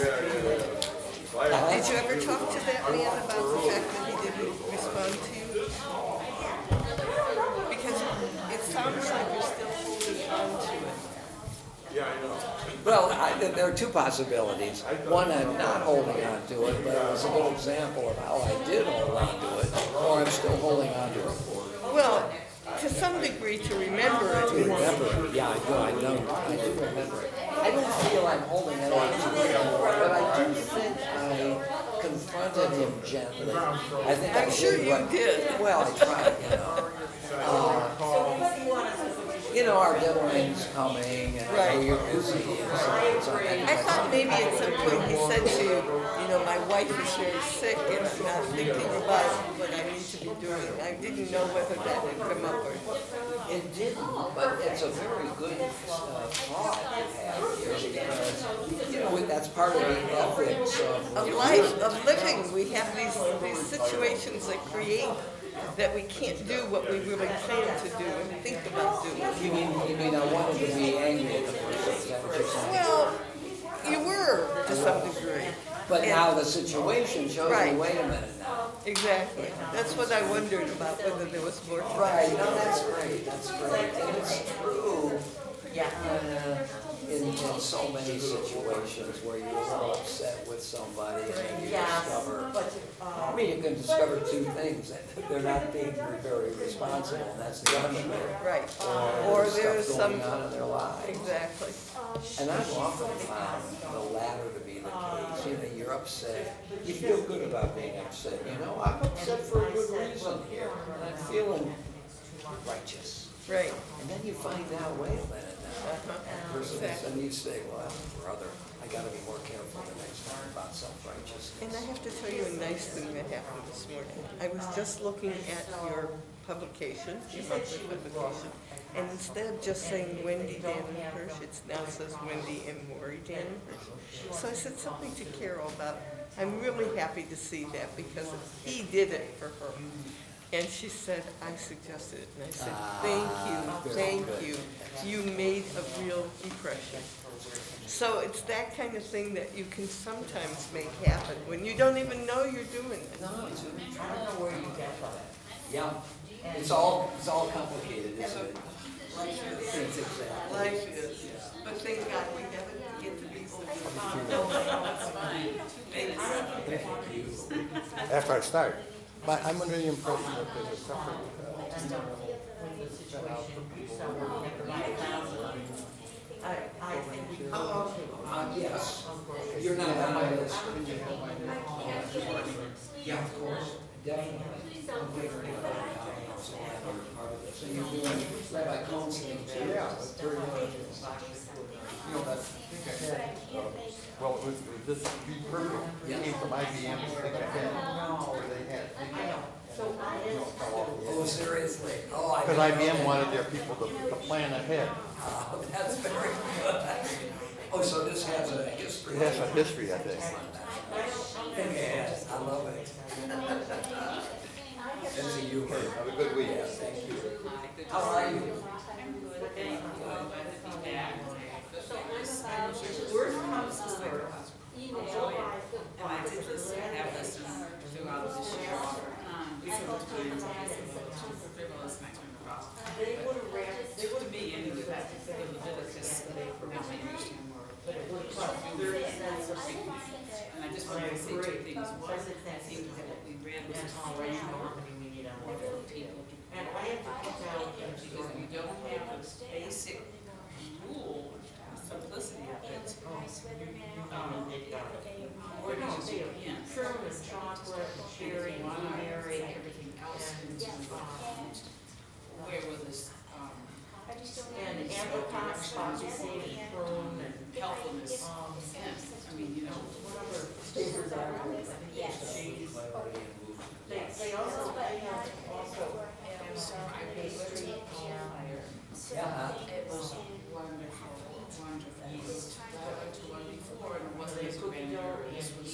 Did you ever talk to that man about the fact that he didn't respond to you? Because it sounds like you're still holding on to it. Yeah, I know. Well, there are two possibilities. One, I'm not holding on to it, but it was a good example of how I did hold on to it, or I'm still holding on to it. Well, to some degree, to remember it. To remember it, yeah, I do remember it. I don't feel I'm holding it on to it anymore, but I do think I confronted him gently. I think I'm sure you did. Well, I tried, you know, our deadline's coming, and I know you're busy, and so I thought maybe at some point he said to you, you know, my wife is very sick and I'm not thinking about what I need to be doing. I didn't know whether that would come up or. It didn't, but it's a very good thought to have here, because, you know, that's part of the ethics Of life, of living, we have these situations that create that we can't do what we really plan to do and think about doing. You mean I wanted to be angry at the person, is that what you're saying? Well, you were to some degree. But now the situation shows Right. me, wait a minute now. Exactly. That's what I wondered about, whether there was more to Right, no, that's great, and it's true. In so many situations where you're a little upset with somebody and then you discover, I mean, you can discover two things, that they're not being very responsible, and that's the judgment. Right. Or Or there's stuff some. going on in their lives. Exactly. And I've often found the latter to be the case. You know, you're upset. You feel good about being upset. You know, I'm upset for a good reason here, and I'm feeling righteous. Right. And then you find out, wait a minute now. Person is, and you say, well, brother, I gotta be more careful the next time about self-righteousness. And I have to tell you a nice thing that happened this morning. I was just looking at your publication, your monthly publication, and instead of just saying Wendy Dannenhirsch, it now says Wendy and Maury Dannenhirsch. So I said something to Carol about, I'm really happy to see that because he did it for her. And she said, I suggested it. And I said, thank you. You made a real impression. So it's that kind of thing that you can sometimes make happen when you don't even know you're doing it. No, I don't know where you get that. Yeah, it's all complicated, isn't it? It's exactly. Life is. But thank God we haven't get to be old. Thank you. After I start, I'm under the impression that there's a separate set out for people Yes, you're not on my list. Yeah, of course, definitely. I'm figuring it out. So I'm part of this. And you're doing Rabbi Klein's thing too. Yeah, it's very you know, that, I think I had, well, this would be perfect. It came from IBM, I think I had, where they had, Oh, seriously? Oh, I because didn't know IBM that. wanted their people to plan ahead. Oh, that's very good. Oh, so this has a history. It has a history, I think. Yes, I love it. That's Have a good week. How are you? I'm good, thank you. I'm glad to be back. Worst comes to worst. And I did this, I have this throughout this year. Several times, I guess, it's a little frivolous, my turn across. To me, anyway, that's the Leviticus, now I understand more. But it would cost 30 cents a week. And I just wanted to say two things. One, I think that what we read was a framework for people. And I have to pick out, Because we don't have a basic rule, simplicity of it. Where do you begin? Trim and chocolate, and cherry, and blueberry, Everything else into where will this, and apricot, spaghetti, prune, and helpfulness end? I mean, you know, whatever flavors are. Cheese. They also, have pastry and. it was wonderful, wonderful. I went to one before and it wasn't as grandiose. This was